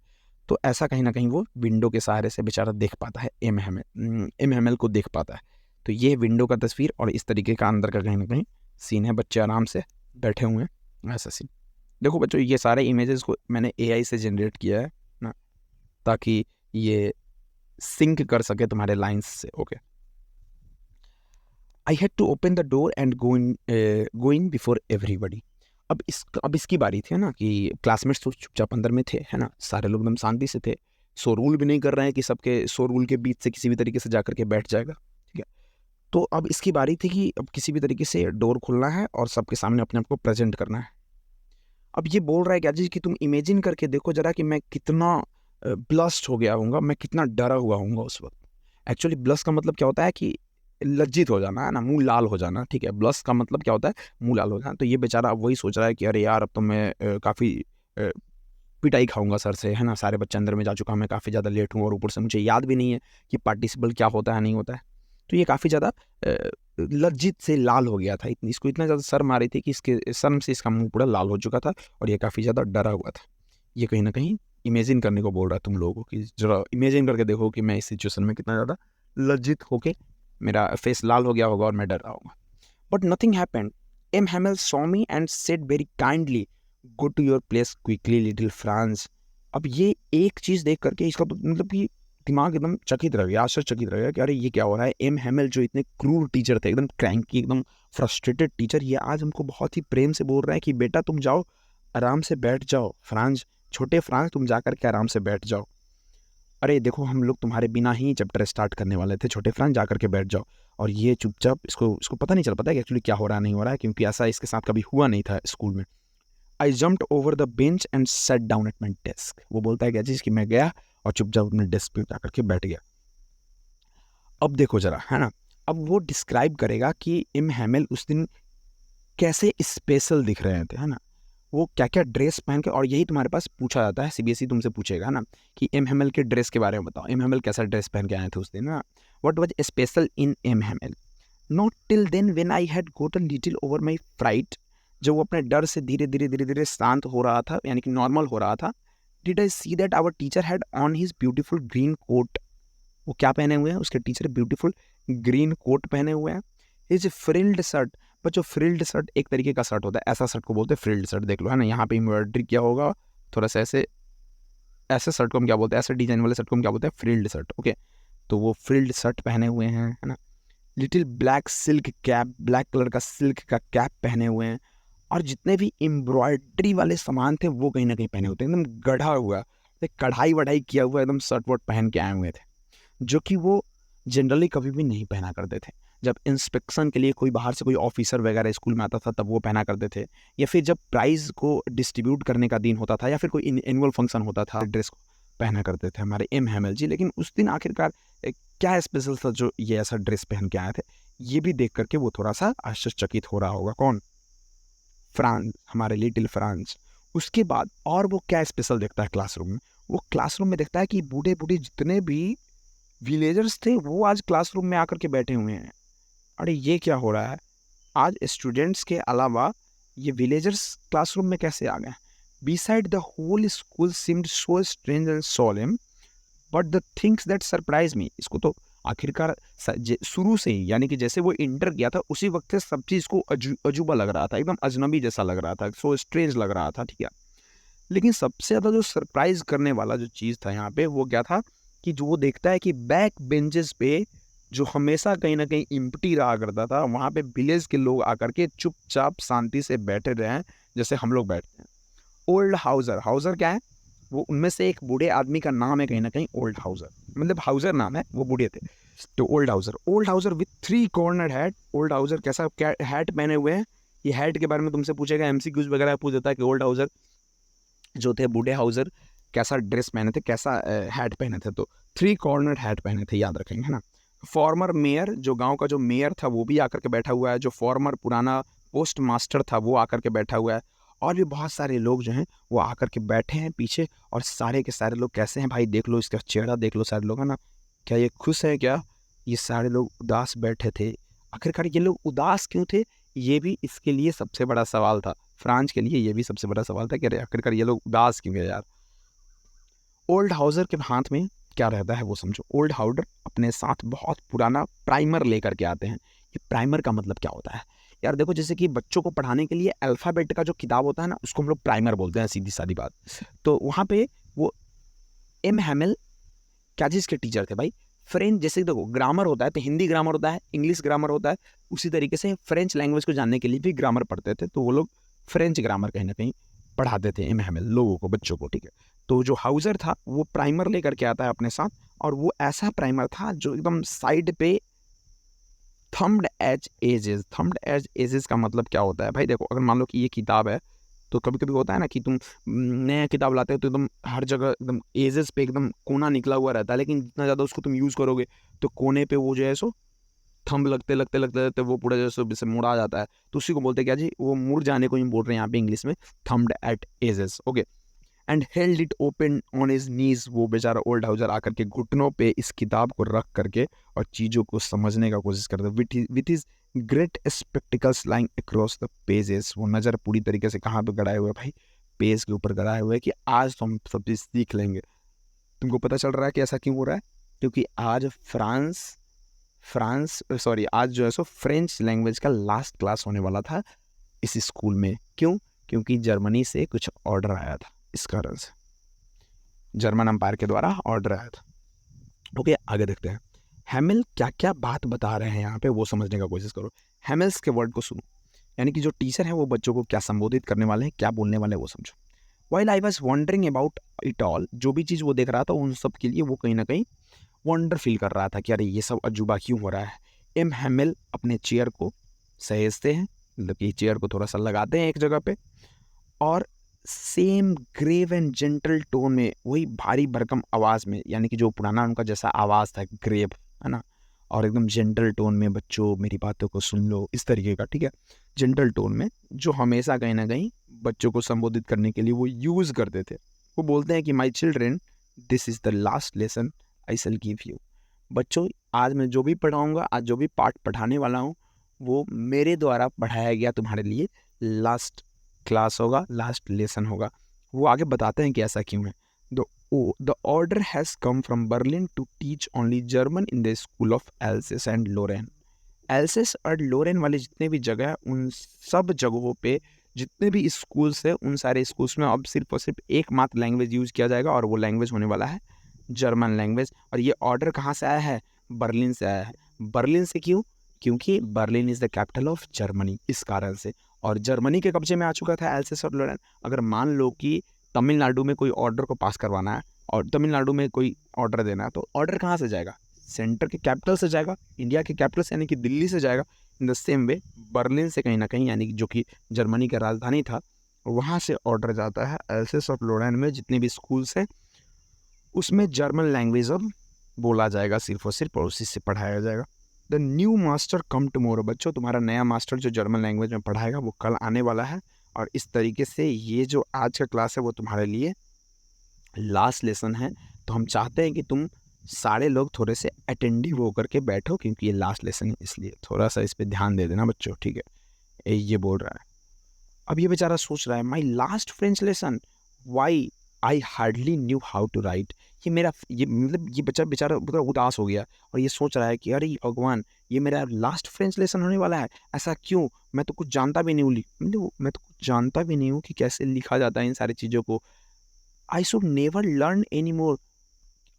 तो ऐसा कहीं ना कहीं वो विंडो के सहारे से बेचारा देख पाता है, एम हैमिल को देख पाता है। तो ये विंडो का तस्वीर और इस तरीके का अंदर का कहीं ना कहीं सीन है, बच्चे आराम से बैठे हुए हैं, ऐसा सीन। देखो बच्चों ये सारे इमेजेस को मैंने एआई से जनरेट किया है ना, ताकि ये सिंक कर सके तुम्हारे लाइंस से। Okay, I had to open the door and go in before everybody. अब इसकी बारी थी, है ना, कि क्लासमेट्स तो चुपचाप अंदर में थे, है ना, सारे लोग एकदम शांति से थे, सो रूल भी नहीं कर रहे हैं कि सबके सो रूल के बीच से किसी भी तरीके से जा करके बैठ जाएगा, ठीक है। तो अब इसकी बारी थी कि अब किसी भी तरीके से डोर खोलना है और सबके सामने अपने आप को प्रेजेंट करना है। अब ये बोल रहा है क्या जी कि तुम इमेजिन करके देखो जरा कि मैं कितना ब्लस्ट हो गया हूँगा, मैं कितना डरा हुआ हूँगा उस वक्त। एक्चुअली ब्लश का मतलब क्या होता है कि लज्जित हो जाना, है ना, मुंह लाल हो जाना, ठीक है। ब्लश का मतलब क्या होता है, मुंह लाल हो जाना। तो ये बेचारा अब वही सोच रहा है कि अरे यार, अब तो मैं काफ़ी पिटाई खाऊंगा सर से, है ना, सारे बच्चे अंदर में जा चुका हूँ, मैं काफ़ी ज़्यादा लेट हूँ और ऊपर से मुझे याद भी नहीं है कि पार्टिसिपल क्या होता है नहीं होता है। तो ये काफ़ी ज़्यादा लज्जित से लाल हो गया था, इसको इतना ज़्यादा शर्म आ रही थी कि इसके शर्म से इसका मुंह पूरा लाल हो चुका था और ये काफ़ी ज़्यादा डरा हुआ था। ये कहीं ना कहीं इमेजिन करने को बोल रहा है तुम लोगों को कि जरा इमेजिन करके देखो कि मैं इस सिचुएशन में कितना ज़्यादा लज्जित होके मेरा फेस लाल हो गया होगा और मैं डर रहा होगा। But nothing happened. M Hamel saw me and said very kindly, go to your place quickly little Franz. अब ये एक चीज़ देख करके इसका तो मतलब कि दिमाग एकदम चकित रह गया, आश्चर्यचकित रह गया कि अरे ये क्या हो रहा है। एम हैमेल जो इतने क्रूर टीचर थे, एकदम क्रैंकी, एकदम फ्रस्ट्रेटेड टीचर, ये आज हमको बहुत ही प्रेम से बोल रहे हैं कि बेटा तुम जाओ, आराम से बैठ जाओ फ्रांस, छोटे फ्रांस तुम जा करके आराम से बैठ जाओ। अरे देखो, हम लोग तुम्हारे बिना ही चैप्टर स्टार्ट करने वाले थे, छोटे फ्रांस जा करके बैठ जाओ। और ये चुपचाप, इसको पता नहीं चल पाता है कि एक्चुअली क्या हो रहा है नहीं हो रहा है, क्योंकि ऐसा इसके साथ कभी हुआ नहीं था स्कूल में। आई jumped over the bench and set down at my desk. वो बोलता है क्या चीज़ कि मैं गया और चुपचाप अपने डेस्क पे जाकर के बैठ गया। अब देखो जरा, है ना, अब वो डिस्क्राइब करेगा कि एम हैमेल उस दिन कैसे स्पेशल दिख रहे थे, है ना, वो क्या क्या ड्रेस पहन के। और यही तुम्हारे पास पूछा जाता है, सीबीएसई तुमसे पूछेगा ना कि एम हैमेल के ड्रेस के बारे में बताओ, एम हैमेल कैसा ड्रेस पहन के आए थे उस दिन, ना, what was special in M Hamel. Not till then when I had gotten little over my fright, जब वो अपने डर से धीरे धीरे धीरे धीरे शांत हो रहा था, यानी कि नॉर्मल हो रहा था, did I see that our teacher had on his beautiful green coat. वो क्या पहने हुए हैं, उसके टीचर ब्यूटीफुल ग्रीन कोट पहने हुए हैं। हिज फ्रिल्ड शर्ट, पर जो फ्रिल्ड शर्ट एक तरीके का शर्ट होता है, ऐसा शर्ट को बोलते हैं फ्रिल्ड शर्ट, देख लो, है ना, यहाँ पे एम्ब्रॉयडरी किया होगा थोड़ा सा, ऐसे ऐसे शर्ट को हम क्या बोलते हैं, ऐसे डिजाइन वाले शर्ट को हम क्या बोलते हैं, फ्रिल्ड शर्ट। ओके, तो वो फ्रिल्ड शर्ट पहने हुए हैं, है ना। Little black silk cap, black colour का सिल्क का कैप पहने हुए हैं। और जितने भी एम्ब्रॉयडरी वाले सामान थे वो कहीं ना कहीं पहने होते हैं, एकदम गढ़ा हुआ, कढ़ाई वढ़ाई किया हुआ एकदम शर्ट वर्ट पहन के आए हुए थे, जो कि वो जनरली कभी भी नहीं पहना करते थे। जब इंस्पेक्शन के लिए कोई बाहर से कोई ऑफिसर वगैरह स्कूल में आता था तब वो पहना करते थे, या फिर जब प्राइज़ को डिस्ट्रीब्यूट करने का दिन होता था, या फिर कोई एनुअल फंक्शन होता था, ड्रेस को पहना करते थे हमारे एम हैमेल जी। लेकिन उस दिन आखिरकार क्या स्पेशल था जो ये ऐसा ड्रेस पहन के आए थे, ये भी देख करके वो थोड़ा सा आश्चर्यचकित हो रहा होगा। कौन? फ्रांस, हमारे लिटिल फ्रांस। उसके बाद और वो क्या स्पेशल देखता है क्लासरूम में, वो क्लासरूम में देखता है कि बूढ़े बूढ़े जितने भी विलेजर्स थे वो आज क्लासरूम में आकर के बैठे हुए हैं। अरे ये क्या हो रहा है, आज स्टूडेंट्स के अलावा ये विलेजर्स क्लासरूम में कैसे आ गए। Beside the whole school seemed so strange and solemn, but the things that surprise me. इसको तो आखिरकार शुरू से ही, यानी कि जैसे वो इंटर किया था उसी वक्त से सब चीज़ को अजूबा लग रहा था, एकदम अजनबी जैसा लग रहा था, सो स्ट्रेंज लग रहा था, ठीक है। लेकिन सबसे ज़्यादा जो सरप्राइज करने वाला जो चीज़ था यहाँ पे, वो क्या था कि जो वो देखता है कि बैक बेंचेस पे जो हमेशा कहीं ना कहीं इम्प्टी रहा करता था, वहाँ पे विलेज के लोग आकर के चुपचाप शांति से बैठे रहे हैं, जैसे हम लोग बैठते हैं। ओल्ड हाउसर, हाउसर क्या है, वो उनमें से एक बूढ़े आदमी का नाम है कहीं ना कहीं ओल्ड हाउसर, मतलब हाउसर नाम है, वो बूढ़े थे। तो old Hauser with 3 corner hat. Old Hauser कैसा क्या हैट पहने हुए हैं, ये हैट के बारे में तुमसे पूछेगा, एमसीक्यूज वगैरह पूछ देता है कि ओल्ड हाउसर जो थे, बूढ़े हाउसर, कैसा ड्रेस पहने थे, कैसा हैट पहने थे। तो 3 कॉर्नर हैट पहने थे, याद रखेंगे, है ना। फॉर्मर मेयर, जो गांव का जो मेयर था वो भी आकर के बैठा हुआ है, जो फॉर्मर पुराना पोस्ट मास्टर था वो आकर के बैठा हुआ है, और भी बहुत सारे लोग जो हैं वो आकर के बैठे हैं पीछे। और सारे के सारे लोग कैसे हैं भाई, देख लो इसका चेहरा, देख लो सारे लोग, है ना। क्या ये खुश है क्या? ये सारे लोग उदास बैठे थे। आखिरकार ये लोग उदास क्यों थे, ये भी इसके लिए सबसे बड़ा सवाल था। फ्रांस के लिए ये भी सबसे बड़ा सवाल था कि आखिरकार ये लोग उदास क्यों है यार। ओल्ड हाउसर के हाथ में क्या रहता है वो समझो। ओल्ड हाउसर अपने साथ बहुत पुराना प्राइमर लेकर के आते हैं। ये प्राइमर का मतलब क्या होता है यार, देखो, जैसे कि बच्चों को पढ़ाने के लिए अल्फ़ाबेट का जो किताब होता है ना, उसको हम लोग प्राइमर बोलते हैं, सीधी सादी बात। तो वहाँ पे वो एम हैमेल क्या चीज़ के टीचर थे भाई? फ्रेंच। जैसे देखो ग्रामर होता है तो हिंदी ग्रामर होता है, इंग्लिश ग्रामर होता है, उसी तरीके से फ्रेंच लैंग्वेज को जानने के लिए भी ग्रामर पढ़ते थे, तो वो लोग फ्रेंच ग्रामर कहीं ना कहीं पढ़ाते थे एम हैमिल लोगों को, बच्चों को, ठीक है। तो जो हाउजर था वो प्राइमर लेकर के आता है अपने साथ, और वो ऐसा प्राइमर था जो एकदम साइड पे थम्ब्ड एज एजेस। थम्ब्ड एज एजेस का मतलब क्या होता है भाई? देखो अगर मान लो कि ये किताब है, तो कभी कभी होता है ना कि तुम नया किताब लाते हो तो एकदम हर जगह एकदम एजेस पे एकदम कोना निकला हुआ रहता है, लेकिन जितना ज़्यादा उसको तुम यूज़ करोगे तो कोने पे वो जो है सो थंब लगते लगते लगते लगते वो पूरा जैसे मुड़ा जाता है। तो उसी को बोलते हैं क्या जी? वो मुड़ जाने को ही बोल रहे हैं यहाँ पे इंग्लिश में, thumbed at edges. Okay. And held it open on his knees. वो बेचारा ओल्ड हाउजर आकर के घुटनों पे इस किताब को रख करके और चीज़ों को समझने का कोशिश करता है। With his great spectacles lying across the pages. वो नज़र पूरी तरीके से कहाँ पे गड़ाए हुए भाई? पेज के ऊपर गड़ाए हुए कि आज तो हम सब चीज़ सीख लेंगे। तुमको पता चल रहा है कि ऐसा क्यों हो रहा है? क्योंकि आज आज जो है सो फ्रेंच लैंग्वेज का लास्ट क्लास होने वाला था इस स्कूल में। क्यों? क्योंकि जर्मनी से कुछ ऑर्डर आया था, इस कारण से जर्मन एम्पायर के द्वारा ऑर्डर आया था। ओके, आगे देखते हैं हैमिल क्या क्या बात बता रहे हैं यहाँ पे, वो समझने का कोशिश करो। हैमिल्स के वर्ड को सुनो, यानी कि जो टीचर है वो बच्चों को क्या संबोधित करने वाले हैं, क्या बोलने वाले हैं, वो समझो। While I was wondering about it all, जो भी चीज़ वो देख रहा था उन सब के लिए वो कहीं ना कहीं वंडर फील कर रहा था कि अरे ये सब अजूबा क्यों हो रहा है। एम हैमिल अपने चेयर को सहेजते हैं, मतलब कि चेयर को थोड़ा सा लगाते हैं एक जगह पे, और same grave and gentle tone में, वही भारी भरकम आवाज़ में, यानी कि जो पुराना उनका जैसा आवाज़ था ग्रेव, है ना, और एकदम जेंटल टोन में, बच्चों मेरी बातों को सुन लो, इस तरीके का, ठीक है, जेंटल टोन में, जो हमेशा कहीं ना कहीं बच्चों को संबोधित करने के लिए वो यूज़ करते थे। वो बोलते हैं कि my children, this is the last lesson I shell give you. बच्चों, आज मैं जो भी पढ़ाऊँगा, आज जो भी पाठ पढ़ाने वाला हूँ, वो मेरे द्वारा पढ़ाया गया तुम्हारे लिए लास्ट क्लास होगा, लास्ट लेसन होगा। वो आगे बताते हैं कि ऐसा क्यों है। The order has come from Berlin to teach only German in the school of Alsace and Lorraine. Alsace और लोरेन वाले जितने भी जगह है, उन सब जगहों पे जितने भी स्कूल्स है, उन सारे स्कूल्स में अब सिर्फ और सिर्फ एकमात्र लैंग्वेज यूज़ किया जाएगा, और वो लैंग्वेज होने वाला है जर्मन लैंग्वेज। और ये ऑर्डर कहाँ से आया है? बर्लिन से आया है। बर्लिन से क्यों? क्योंकि Berlin is the capital of Germany, इस कारण से। और जर्मनी के कब्जे में आ चुका था एल्सेस और लोरेन। अगर मान लो कि तमिलनाडु में कोई ऑर्डर को पास करवाना है और तमिलनाडु में कोई ऑर्डर देना है, तो ऑर्डर कहाँ से जाएगा? सेंटर के कैपिटल से जाएगा, इंडिया के कैपिटल से, यानी कि दिल्ली से जाएगा। इन द सेम वे बर्लिन से कहीं ना कहीं, यानी कि जो कि जर्मनी का राजधानी था, वहाँ से ऑर्डर जाता है एल्सेस और लोरेन में जितने भी स्कूल्स हैं, उसमें जर्मन लैंग्वेज अब बोला जाएगा सिर्फ और सिर्फ, और उसी से पढ़ाया जाएगा। The new master come tomorrow. बच्चों, तुम्हारा नया मास्टर जो जर्मन लैंग्वेज में पढ़ाएगा वो कल आने वाला है, और इस तरीके से ये जो आज का क्लास है वो तुम्हारे लिए लास्ट लेसन है। तो हम चाहते हैं कि तुम सारे लोग थोड़े से अटेंडिव होकर के बैठो, क्योंकि ये लास्ट लेसन है, इसलिए थोड़ा सा इस पर ध्यान दे देना बच्चों, ठीक है। ये बोल रहा है। अब ये बेचारा सोच रहा है, my last French lesson, why I hardly knew how to write. ये मतलब ये बच्चा बेचारा पूरा उदास हो गया, और ये सोच रहा है कि अरे भगवान, ये मेरा लास्ट फ्रेंच लेसन होने वाला है, ऐसा क्यों? मैं तो कुछ जानता भी नहीं हूँ, मतलब मैं तो कुछ जानता भी नहीं हूँ कि कैसे लिखा जाता है इन सारी चीज़ों को। I should never learn any more.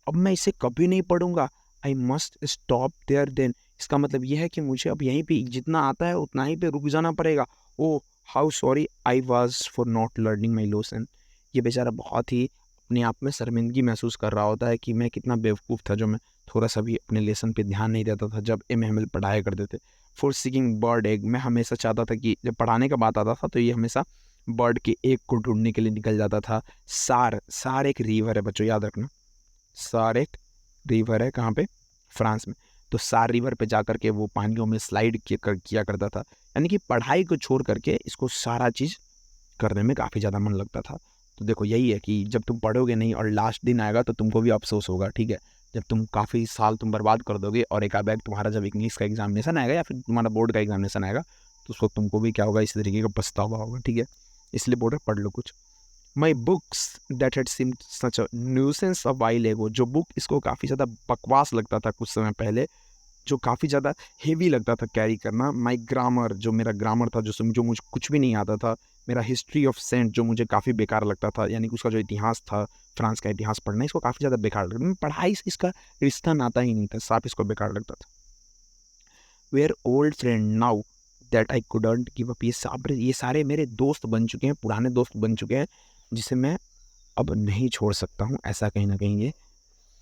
अब मैं इसे कभी नहीं पढ़ूंगा। I must stop there then. इसका मतलब यह है कि मुझे अब यहीं पे जितना आता है उतना ही पे रुक जाना पड़ेगा। Oh how sorry I was for not learning my lesson. ये बेचारा बहुत ही अपने आप में शर्मिंदगी महसूस कर रहा होता है कि मैं कितना बेवकूफ़ था जो मैं थोड़ा सा भी अपने लेसन पे ध्यान नहीं देता था जब एम एम एल पढ़ाया करते थे। फॉर सीकिंग बर्ड एग, मैं हमेशा चाहता था कि जब पढ़ाने का बात आता था तो ये हमेशा बर्ड के एग को ढूंढने के लिए निकल जाता था। सार एक रिवर है बच्चों, याद रखना। सार एक रिवर है, कहाँ पे? फ्रांस में। तो सार रिवर पे जा करके वो पानियों में स्लाइड किया करता था। यानी कि पढ़ाई को छोड़ करके इसको सारा चीज़ करने में काफ़ी ज़्यादा मन लगता था। तो देखो यही है कि जब तुम पढ़ोगे नहीं और लास्ट दिन आएगा तो तुमको भी अफसोस होगा, ठीक है। जब तुम काफ़ी साल तुम बर्बाद कर दोगे और एक बैग तुम्हारा जब इंग्लिश का एग्जामिनेशन आएगा या फिर तुम्हारा बोर्ड का एग्जामिनेशन आएगा, तो उस वक्त तुमको भी क्या होगा, इस तरीके का पछतावा होगा, ठीक है। इसलिए बोल रहे पढ़ लो कुछ। My books that had seemed such a nuisance a while एगो। जो बुक इसको काफ़ी ज़्यादा बकवास लगता था कुछ समय पहले, जो काफ़ी ज़्यादा हेवी लगता था कैरी करना। माई ग्रामर, जो मेरा ग्रामर था, जो मुझे कुछ भी नहीं आता था, मेरा हिस्ट्री ऑफ सेंट जो मुझे काफ़ी बेकार लगता था, यानी कि उसका जो इतिहास था, फ्रांस का इतिहास पढ़ना, इसको काफ़ी ज़्यादा बेकार लगता था। पढ़ाई से इसका रिश्ता नाता ही नहीं था, साफ इसको बेकार लगता था। Were old friend now that I couldn't give up, ये सारे मेरे दोस्त बन चुके हैं, पुराने दोस्त बन चुके हैं, जिसे मैं अब नहीं छोड़ सकता हूँ। ऐसा कहीं ना कहीं ये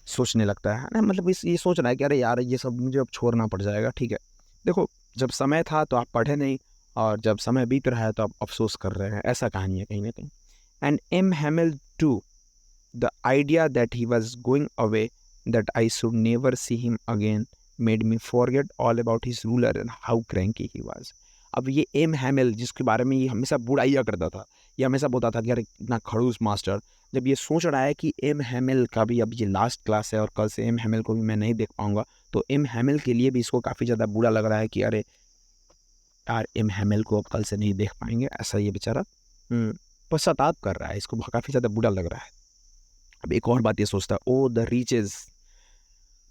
सोचने लगता है ना, मतलब ये सोच रहा है कि अरे यार ये सब मुझे अब छोड़ना पड़ जाएगा। ठीक है, देखो, जब समय था तो आप पढ़े नहीं, और जब समय बीत रहा है तो आप अफसोस कर रहे हैं, ऐसा कहानी है कहीं ना कहीं। And M Hamel too, the idea that he was going away, that I should never see him again, made me forget all about his ruler and how cranky he was. अब ये एम हैमिल, जिसके बारे में ये हमेशा बुराइयाँ करता था, ये हमेशा बोलता था कि यार इतना खड़ूस मास्टर, जब ये सोच रहा है कि एम हैमिल का भी अब ये लास्ट क्लास है और कल से एम हैमिल को भी मैं नहीं देख पाऊंगा, तो एम हैमिल के लिए भी इसको काफ़ी ज़्यादा बुरा लग रहा है कि अरे यार एम हैमिल को अब कल से नहीं देख पाएंगे, ऐसा ये बेचारा पश्चाताप कर रहा है, इसको काफ़ी ज़्यादा बुरा लग रहा है। अब एक और बात ये सोचता है, ओ द रीचेज।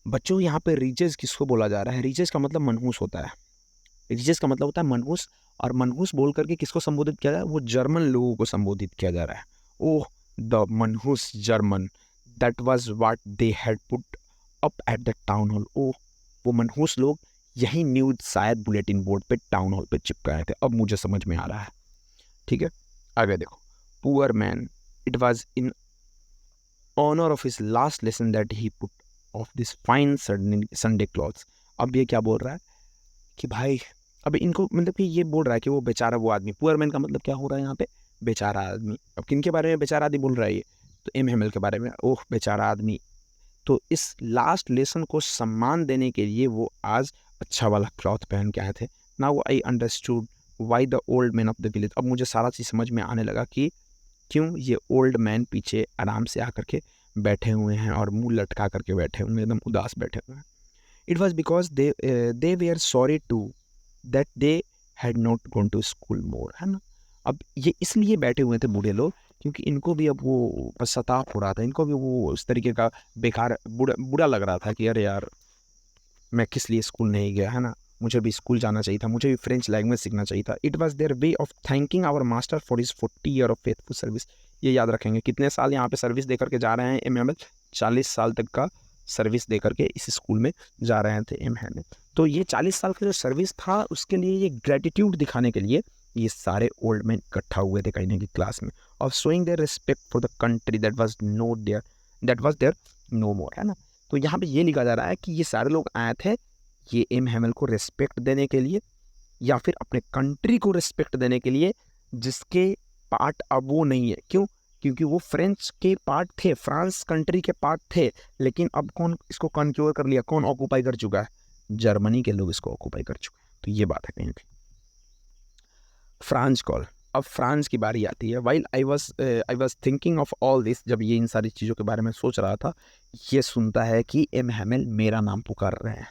बच्चों, यहाँ पे रीचेज किसको बोला जा रहा है? रीचेज का मतलब मनहूस होता है। रीचेज का मतलब होता है मनहूस, और मनहूस बोल करके किसको संबोधित किया जा रहा है? वो जर्मन लोगों को संबोधित किया जा रहा है। ओह द मनहूस German, that was what they had put up at the town hall. Oh, वो मनहूस लोग यही न्यूज़ शायद बुलेटिन बोर्ड पे टाउन हॉल पे चिपकाए थे। अब मुझे समझ में आ रहा है। ठीक है, आगे देखो। Poor man, it was in honour of his last lesson that he put of this fine Sunday clothes. अब ये क्या बोल रहा है कि भाई, अब इनको मतलब कि ये बोल रहा है कि वो बेचारा वो आदमी, पुअर मैन का मतलब क्या हो रहा है यहाँ पे? बेचारा आदमी। अब किन के बारे में बेचारा आदमी बोल रहा है ये? तो एम हैमिल के बारे में। ओह बेचारा आदमी। तो इस लास्ट लेसन को सम्मान देने के लिए वो आज अच्छा वाला क्लॉथ पहन के आए थे। Now I understood why the old man of the village. अब मुझे सारा चीज़ समझ में आने लगा कि क्यों ये ओल्ड मैन पीछे आराम से आकर के बैठे हुए हैं और मुंह लटका करके बैठे हुए हैं, एकदम उदास बैठे हुए हैं। It was because they were sorry to that they had not gone to school more, है ना। अब ये इसलिए बैठे हुए थे बूढ़े लोग, क्योंकि इनको भी अब वो पश्चाताप हो रहा था, इनको भी वो उस तरीके का बेकार बुरा लग रहा था कि अरे यार मैं किस लिए स्कूल नहीं गया, है ना। मुझे भी स्कूल जाना चाहिए था, मुझे भी फ्रेंच लैंग्वेज सीखना चाहिए था। It was their way of thanking our master for his 40 year of faithful service. ये याद रखेंगे, कितने साल यहाँ पे सर्विस दे करके जा रहे हैं एम हैमिल? 40 साल तक का सर्विस दे करके इस स्कूल में जा रहे थे एम हैमिल। तो ये 40 साल का जो सर्विस था, उसके लिए ये ग्रेटिट्यूड दिखाने के लिए ये सारे ओल्ड मैन इकट्ठा हुए थे कहीं ना कहीं क्लास में, और showing their respect for the country that was their no more, है ना। तो यहाँ पे ये लिखा जा रहा है कि ये सारे लोग आए थे ये एम हैमिल को रिस्पेक्ट देने के लिए, या फिर अपने कंट्री को रिस्पेक्ट देने के लिए, जिसके पार्ट अब वो नहीं है। क्यों? क्योंकि वो फ्रेंच के पार्ट थे, फ्रांस कंट्री के पार्ट थे, लेकिन अब कौन इसको कॉन्क्योर कर लिया, कौन ऑक्यूपाई कर चुका है? जर्मनी के लोग इसको ऑक्यूपाई कर चुके हैं। तो ये बात है कहीं ना कहीं। France call. अब फ्रांस की बारी आती है। While I was thinking of all this, जब ये इन सारी चीज़ों के बारे में सोच रहा था, ये सुनता है कि एम हैमिल मेरा नाम पुकार रहे हैं।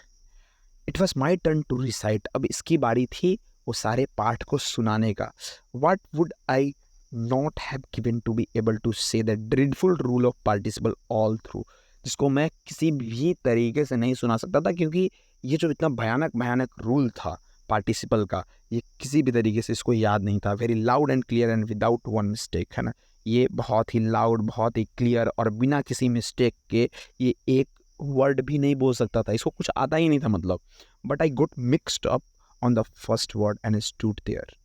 It was my turn to recite. अब इसकी बारी थी वो सारे पाठ को सुनाने का। What would I not have given to be able to say the dreadful rule of participle all through, जिसको मैं किसी भी तरीके से नहीं सुना सकता था, क्योंकि ये जो इतना भयानक भयानक रूल था पार्टिसिपल का, ये किसी भी तरीके से इसको याद नहीं था। Very loud and clear and without one mistake, है ना। ये बहुत ही लाउड, बहुत ही क्लियर और बिना किसी मिस्टेक के ये एक वर्ड भी नहीं बोल सकता था, इसको कुछ आता ही नहीं था मतलब। But I got mixed up on the first word and stood there.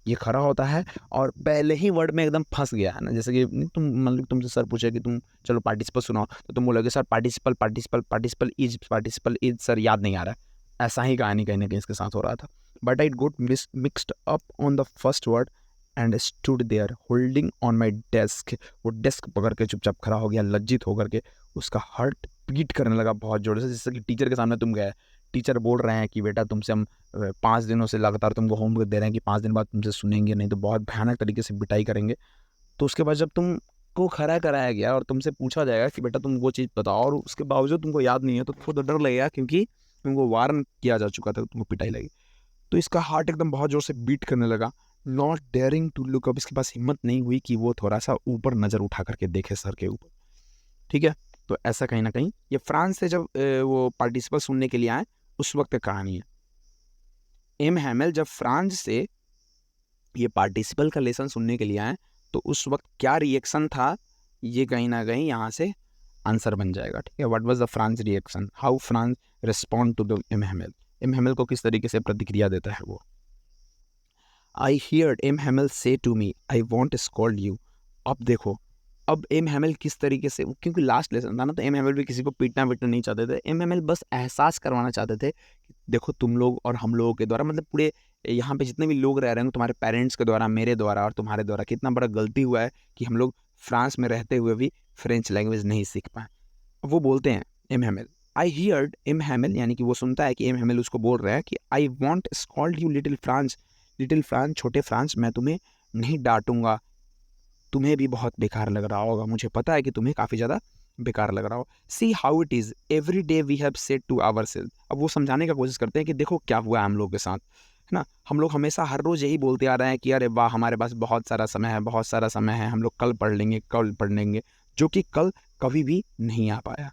ये खड़ा होता है और पहले ही वर्ड में एकदम फंस गया, है ना। जैसे कि तुम मतलब तुमसे सर पूछे कि तुम चलो पार्टिसिपल सुनाओ, तो तुम बोलोगे sir participle participle participle is sir याद नहीं आ रहा है। ऐसा ही कहानी कहीं ना कहीं इसके साथ हो रहा था। But I got mixed up on the first word and stood there holding on my desk. वो डेस्क पकड़ के चुपचाप खड़ा हो गया, लज्जित होकर के। उसका हार्ट बीट करने लगा बहुत जोर से, जैसे कि टीचर के सामने तुम गए, टीचर बोल रहे हैं कि बेटा तुमसे हम 5 दिनों से लगातार तुमको होमवर्क दे रहे हैं कि 5 दिन बाद तुमसे सुनेंगे नहीं तो बहुत भयानक तरीके से पिटाई करेंगे। तो उसके बाद जब तुमको खड़ा कराया गया और तुमसे पूछा जाएगा कि बेटा तुम वो चीज़ बताओ, और उसके बावजूद तुमको याद नहीं है, तो थोड़ा डर लगेगा, क्योंकि तुमको वार्न किया जा चुका था, तुमको पिटाई लगी। तो इसका हार्ट एकदम बहुत जोर से बीट करने लगा। Not daring to look up, इसके पास हिम्मत नहीं हुई कि वो थोड़ा सा ऊपर नज़र उठा करके देखे सर के ऊपर। ठीक है, तो ऐसा कहीं ना कहीं ये फ्रांस से जब वो पार्टिसिपल सुनने के लिए आए, उस वक्त की कहानी है। एम हैमिल जब फ्रांस से ये पार्टिसिपल का लेसन सुनने के लिए आए, तो उस वक्त क्या रिएक्शन था, ये कहीं ना कहीं यहाँ से आंसर बन जाएगा। ठीक है, what was the France reaction, how France respond to the M Hamel, M Hamel को किस तरीके से प्रतिक्रिया देता है वो। आई heard M Hamel say to me I won't scold you. अब देखो, अब एम हेमल किस तरीके से, क्योंकि लास्ट लेसन था ना, तो एम हेमल भी किसी को पीटना वीटना नहीं चाहते थे। एम हेमल बस एहसास करवाना चाहते थे कि देखो तुम लोग और हम लोगों के द्वारा, मतलब पूरे यहाँ पे जितने भी लोग रह रहे हैं तुम्हारे पेरेंट्स के द्वारा, मेरे द्वारा और तुम्हारे द्वारा कितना बड़ा गलती हुआ है कि हम लोग फ्रांस में रहते हुए भी फ्रेंच लैंग्वेज नहीं सीख पाए। वो बोलते हैं एम हेमल, आई हियर्ड एम हेमल, यानी कि वो सुनता है कि एम हेमल उसको बोल रहा है कि आई won't scold you little France, little France, छोटे फ्रांस, मैं तुम्हें नहीं डांटूंगा, तुम्हें भी बहुत बेकार लग रहा होगा, मुझे पता है कि तुम्हें काफ़ी ज़्यादा बेकार लग रहा हो। See how it is every day we have said to ourself. अब वो समझाने का कोशिश करते हैं कि देखो क्या हुआ है हम लोग के साथ, है ना, हम लोग हमेशा हर रोज़ यही बोलते आ रहे हैं कि अरे वाह हमारे पास बहुत सारा समय है, बहुत सारा समय है, हम लोग कल पढ़ लेंगे, कल पढ़ लेंगे, जो कि कल कभी भी नहीं आ पाया।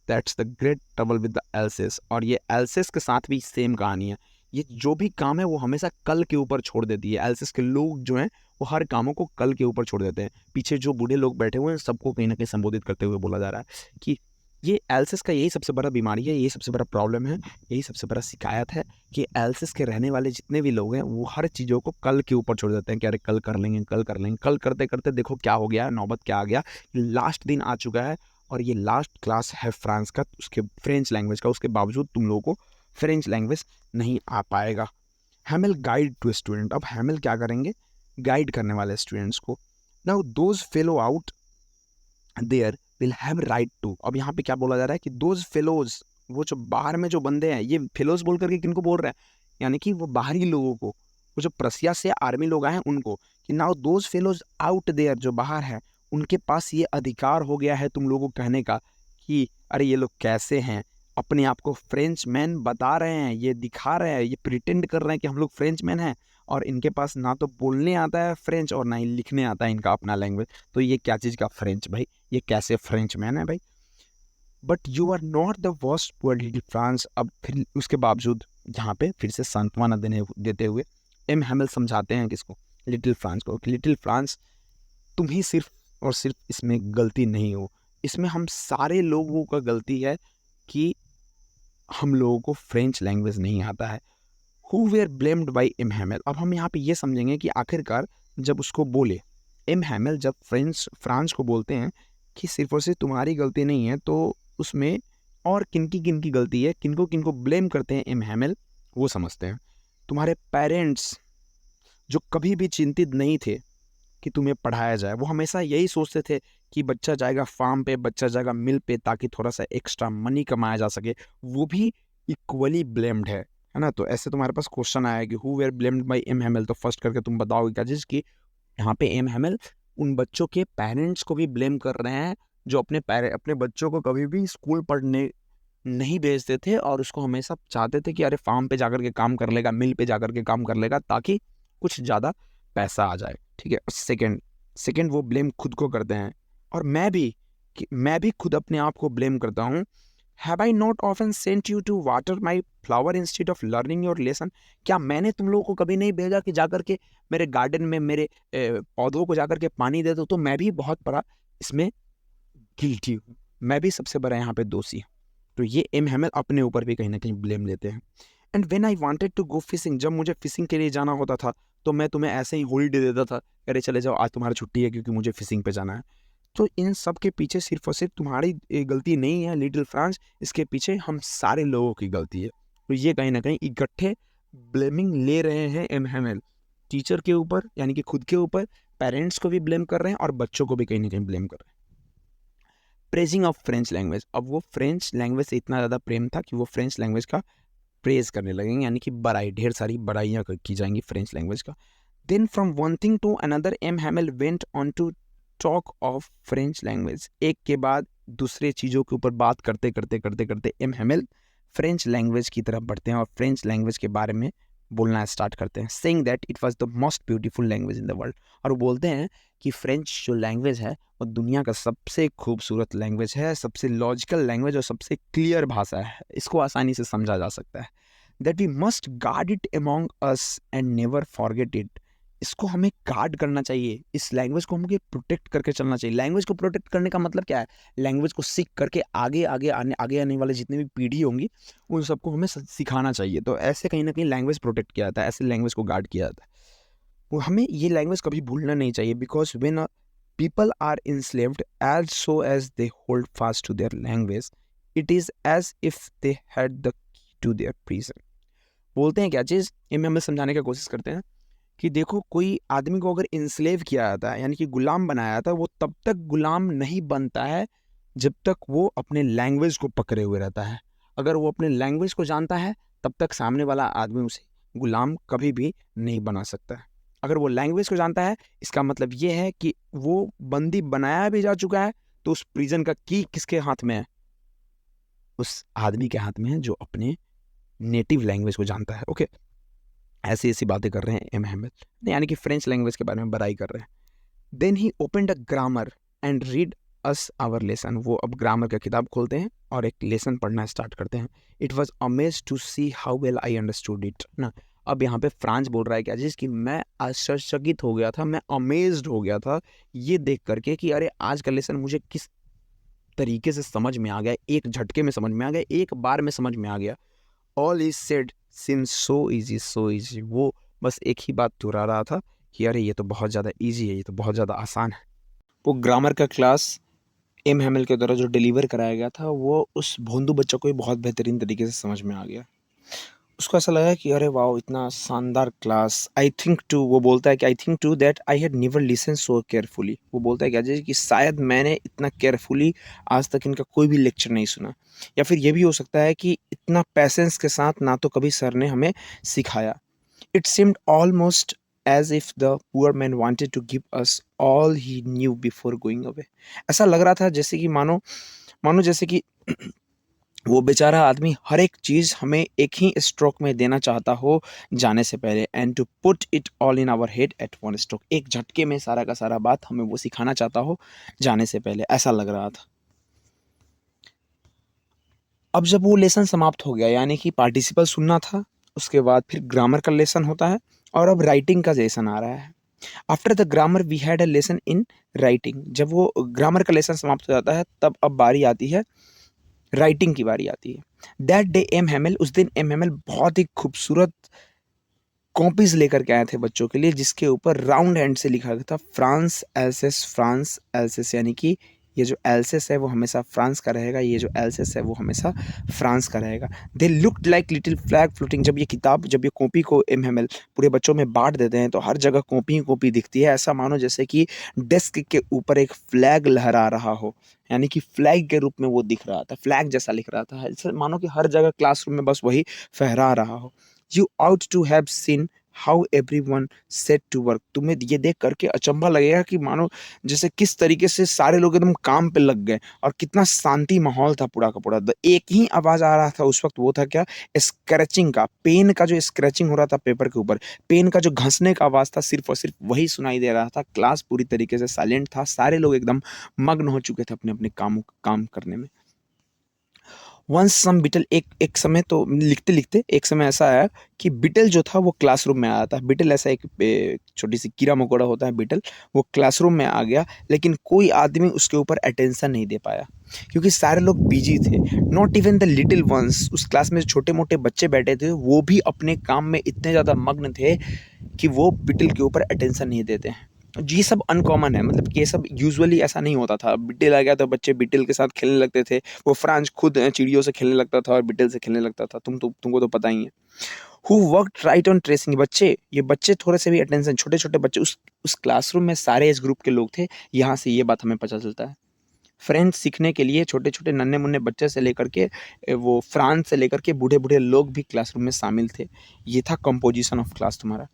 That's the great trouble with the else's. और ये एल्सेस के साथ भी सेम कहानी है, ये जो भी काम है वो हमेशा कल के ऊपर छोड़ देती है। एल्सेस के लोग जो हैं वो हर कामों को कल के ऊपर छोड़ देते हैं। पीछे जो बूढ़े लोग बैठे हुए हैं सबको कहीं ना कहीं संबोधित करते हुए बोला जा रहा है कि ये एल्सेस का यही सबसे बड़ा बीमारी है, यही सबसे बड़ा प्रॉब्लम है, यही सबसे बड़ा शिकायत है कि एल्सेस के रहने वाले जितने भी लोग हैं वो हर चीज़ों को कल के ऊपर छोड़ देते हैं कि अरे कल कर लेंगे, कल कर लेंगे। कल करते करते देखो क्या हो गया, नौबत क्या आ गया, लास्ट दिन आ चुका है और ये लास्ट क्लास है फ्रांस का, उसके फ्रेंच लैंग्वेज का, उसके बावजूद तुम लोगों को फ्रेंच लैंग्वेज नहीं आ पाएगा। हैमिल गाइड टू स्टूडेंट, अब हैमिल क्या करेंगे, गाइड करने वाले स्टूडेंट्स को। Now those fellow out there will have right to. अब यहाँ पे क्या बोला जा रहा है कि दोज फेलोज, वो जो बाहर में जो बंदे हैं, ये फेलोज बोल करके किनको बोल रहे हैं, यानी कि वो बाहरी लोगों को, वो जो प्रसिया से आर्मी लोग आए हैं उनको, कि now those fellows out there, जो बाहर है, उनके पास ये अधिकार हो गया है तुम लोगों को कहने का कि अरे ये लोग कैसे हैं, अपने आप को फ्रेंच मैन बता रहे हैं, ये दिखा रहे हैं, ये प्रिटेंड कर रहे हैं कि हम लोग फ्रेंच मैन हैं, और इनके पास ना तो बोलने आता है फ्रेंच और ना ही लिखने आता है इनका अपना लैंग्वेज। तो ये क्या चीज़ का फ्रेंच भाई, ये कैसे फ्रेंच मैन है भाई। But you are not the worst poor little Franz. अब फिर उसके बावजूद यहाँ पे फिर से सांत्वना देते हुए एम हेमल समझाते हैं किसको, लिटिल फ्रांस को, कि लिटिल फ्रांस तुम ही सिर्फ और सिर्फ इसमें गलती नहीं हो, इसमें हम सारे लोगों का गलती है कि हम लोगों को फ्रेंच लैंग्वेज नहीं आता है। Who were blamed by M Hamel. अब हम यहाँ पे ये समझेंगे कि आखिरकार जब उसको बोले एम हेमल, जब फ्रांस को बोलते हैं कि सिर्फ और सिर्फ तुम्हारी गलती नहीं है, तो उसमें और किनकी गलती है, किनको किनको ब्लेम करते हैं एम हेमल, वो समझते हैं। तुम्हारे पेरेंट्स जो कभी भी चिंतित नहीं थे कि तुम्हें पढ़ाया जाए, वो हमेशा यही सोचते थे कि बच्चा जाएगा फार्म पे, बच्चा जाएगा मिल पे, ताकि थोड़ा सा एक्स्ट्रा मनी कमाया जा सके, वो भी इक्वली ब्लेम्ड है ना। तो ऐसे तुम्हारे पास क्वेश्चन आया कि who were blamed by M Hamel, तो फर्स्ट करके तुम बताओगे क्या चीज़ कि यहाँ पे एम हेमल उन बच्चों के पेरेंट्स को भी ब्लेम कर रहे हैं जो अपने बच्चों को कभी भी स्कूल पढ़ने नहीं भेजते थे और उसको हमेशा चाहते थे कि अरे फार्म पे जाकर के काम कर लेगा, मिल पे जाकर के काम कर लेगा, ताकि कुछ ज़्यादा पैसा आ जाए। ठीक है, सेकंड वो ब्लेम खुद को करते हैं, और मैं भी खुद अपने आप को ब्लेम करता हूँ। Have I not often sent you to water my flower instead of learning your lesson. क्या मैंने तुम लोगों को कभी नहीं भेजा कि जाकर के मेरे गार्डन में मेरे पौधों को जाकर के पानी दे दो। तो मैं भी बहुत बड़ा इसमें गिल्टी हूँ, मैं भी सबसे बड़ा यहाँ पे दोषी हूँ। तो ये एम हेमल अपने ऊपर भी कहीं ना कहीं ब्लेम लेते हैं। And when I wanted to go fishing, जब मुझे फिशिंग के लिए जाना होता था तो मैं तुम्हें ऐसे ही हॉलीडे देता था, अरे चले जाओ आज तुम्हारी छुट्टी है क्योंकि मुझे फिशिंग पे जाना है। तो इन सब के पीछे सिर्फ और सिर्फ तुम्हारी गलती नहीं है लिटिल फ्रांस, इसके पीछे हम सारे लोगों की गलती है। तो ये कहीं ना कहीं इकट्ठे ब्लेमिंग ले रहे हैं एम हेमल, टीचर के ऊपर यानी कि खुद के ऊपर, पेरेंट्स को भी ब्लेम कर रहे हैं और बच्चों को भी कहीं ना कहीं ब्लेम कर रहे हैं। प्रेजिंग ऑफ फ्रेंच लैंग्वेज, अब वो फ्रेंच लैंग्वेज से इतना ज़्यादा प्रेम था कि वो फ्रेंच लैंग्वेज का प्रेज करने लगेंगे, यानी कि बड़ाई, ढेर सारी बड़ाइयाँ की जाएंगी फ्रेंच लैंग्वेज का। Then from one thing to another M Hamel went on to talk of French language. एक के बाद दूसरे चीज़ों के ऊपर बात करते करते करते करते एम हेमल फ्रेंच लैंग्वेज की तरफ बढ़ते हैं और फ्रेंच लैंग्वेज के बारे में बोलना स्टार्ट करते हैं, saying that it was the most beautiful language in the world. और वो बोलते हैं कि फ्रेंच जो लैंग्वेज है वो दुनिया का सबसे खूबसूरत लैंग्वेज है, सबसे लॉजिकल लैंग्वेज और सबसे क्लियर भाषा है, इसको आसानी से समझा जा सकता है। That we must guard it among us and never forget it, इसको हमें गार्ड करना चाहिए, इस लैंग्वेज को हमें प्रोटेक्ट करके चलना चाहिए। लैंग्वेज को प्रोटेक्ट करने का मतलब क्या है? लैंग्वेज को सीख करके आगे आने वाले जितने भी पीढ़ी होंगी उन सबको हमें सिखाना चाहिए। तो ऐसे कहीं ना कहीं लैंग्वेज प्रोटेक्ट किया जाता है, ऐसे लैंग्वेज को गार्ड किया जाता है। वो हमें ये लैंग्वेज कभी भूलना नहीं चाहिए, because when people are enslaved as so as they hold fast to their language, it is as if they had the key to their prison। बोलते हैं क्या चीज़, ये में हमें समझाने की कोशिश करते हैं कि देखो, कोई आदमी को अगर इंस्लेव किया जाता है यानी कि गुलाम बनाया जाता है, वो तब तक गुलाम नहीं बनता है जब तक वो अपने लैंग्वेज को पकड़े हुए रहता है। अगर वो अपने लैंग्वेज को जानता है तब तक सामने वाला आदमी उसे गुलाम कभी भी नहीं बना सकता है। अगर वो लैंग्वेज को जानता है, इसका मतलब ये है कि वो बंदी बनाया भी जा चुका है, तो उस प्रिजन का की किसके हाथ में है? उस आदमी के हाथ में है जो अपने नेटिव लैंग्वेज को जानता है। ओके, ऐसी ऐसी बातें कर रहे हैं एम हैमिल्टन, यानी कि फ्रेंच लैंग्वेज के बारे में बड़ाई कर रहे हैं। Then he opened a grammar and read us our lesson. वो अब ग्रामर का किताब खोलते हैं और एक लेसन पढ़ना स्टार्ट करते हैं। It was amaze to see how well I understood it ना। अब यहाँ पे फ्रांस बोल रहा है क्या चीज़ कि मैं आश्चर्यचकित हो गया था, मैं अमेज्ड हो गया था ये देख करके कि अरे आज का लेसन मुझे किस तरीके से समझ में आ गया, एक झटके में समझ में आ गया, एक बार में समझ में आ गया। All is said seems so easy, so easy. वो बस एक ही बात दोहरा रहा था कि अरे ये तो बहुत ज़्यादा ईजी है, ये तो बहुत ज़्यादा आसान है। वो ग्रामर का क्लास एम हैमिल के द्वारा जो डिलीवर कराया गया था, वो उस भोंदू बच्चे को भी बहुत बेहतरीन तरीके से समझ में आ गया। उसको ऐसा लगा कि अरे वाह, इतना शानदार क्लास। आई थिंक टू, वो बोलता है कि I think too that I had never listen so carefully. वो बोलता है क्या जैसे कि शायद मैंने इतना केयरफुली आज तक इनका कोई भी लेक्चर नहीं सुना। या फिर ये भी हो सकता है कि इतना पैसेंस के साथ ना तो कभी सर ने हमें सिखाया। It seemed almost as if the poor man wanted to give us all he knew before going away. ऐसा लग रहा था जैसे कि मानो मानो जैसे कि वो बेचारा आदमी हर एक चीज़ हमें एक ही स्ट्रोक में देना चाहता हो जाने से पहले, and to put it all in our head at one stroke. एक झटके में सारा का सारा बात हमें वो सिखाना चाहता हो जाने से पहले, ऐसा लग रहा था। अब जब वो लेसन समाप्त हो गया, यानी कि पार्टिसिपल सुनना था, उसके बाद फिर ग्रामर का लेसन होता है और अब राइटिंग का लेसन आ रहा है। After the grammar we had a lesson in writing. जब वो ग्रामर का लेसन समाप्त हो जाता है तब अब बारी आती है, राइटिंग की बारी आती है। दैट डे एम हैमिल, उस दिन एम हैमिल बहुत ही खूबसूरत कॉपीज लेकर के आए थे बच्चों के लिए, जिसके ऊपर राउंड हैंड से लिखा गया था फ्रांस एल्सेस, फ्रांस एल्सेस, यानी कि ये जो एल्सेस है वो हमेशा फ्रांस का रहेगा, ये जो एल्सेस है वो हमेशा फ्रांस का रहेगा। They looked like little flag floating. जब ये कॉपी को एम हैमिल पूरे बच्चों में बांट देते हैं तो हर जगह कॉपी ही कॉपी दिखती है। ऐसा मानो जैसे कि डेस्क के ऊपर एक फ्लैग लहरा रहा हो, यानी कि फ्लैग के रूप में वो दिख रहा था, फ्लैग जैसा लिख रहा था, ऐसा मानो कि हर जगह क्लासरूम में बस वही फहरा रहा हो। You ought to have seen how everyone set to work। तुम्हें ये देख करके अचंभा लगेगा कि मानो जैसे किस तरीके से सारे लोग एकदम काम पे लग गए और कितना शांति माहौल था पूरा का पूरा। एक ही आवाज आ रहा था उस वक्त, वो था क्या? स्क्रैचिंग का, पेन का जो स्क्रैचिंग हो रहा था पेपर के ऊपर, पेन का जो घसने का आवाज था, सिर्फ और सिर्फ वही सुनाई दे रहा था। क्लास पूरी तरीके से साइलेंट था, सारे लोग एकदम मग्न हो चुके थे अपने अपने काम करने में। वंस सम बिटल, एक समय तो लिखते लिखते एक समय ऐसा आया कि बिटल जो था वो क्लासरूम में आया था। बिटल ऐसा एक छोटी सी कीड़ा मकोड़ा होता है बिटल, वो क्लासरूम में आ गया, लेकिन कोई आदमी उसके ऊपर अटेंशन नहीं दे पाया क्योंकि सारे लोग बिजी थे। Not even the little ones, उस क्लास में छोटे मोटे बच्चे बैठे थे, वो भी अपने काम में इतने ज़्यादा मग्न थे कि वो बिटल के ऊपर अटेंशन नहीं देते हैं। ये सब अनकॉमन है, मतलब कि ये सब यूजुअली ऐसा नहीं होता था। बिटल आ गया तो बच्चे बिटल के साथ खेलने लगते थे। वो फ्रांस खुद चिड़ियों से खेलने लगता था और बिटल से खेलने लगता था। तुमको तो पता ही है। Who work right on tracing, ये बच्चे थोड़े से भी अटेंशन, छोटे छोटे बच्चे, उस क्लासरूम में सारे एज ग्रुप के लोग थे। यहाँ से ये बात हमें पता चलता है। फ्रेंच सीखने के लिए छोटे छोटे नन्हे मुन्ने बच्चे से लेकर के वो फ्रांस से लेकर के बूढ़े बूढ़े लोग भी क्लासरूम में शामिल थे। ये था कंपोजिशन ऑफ क्लास तुम्हारा।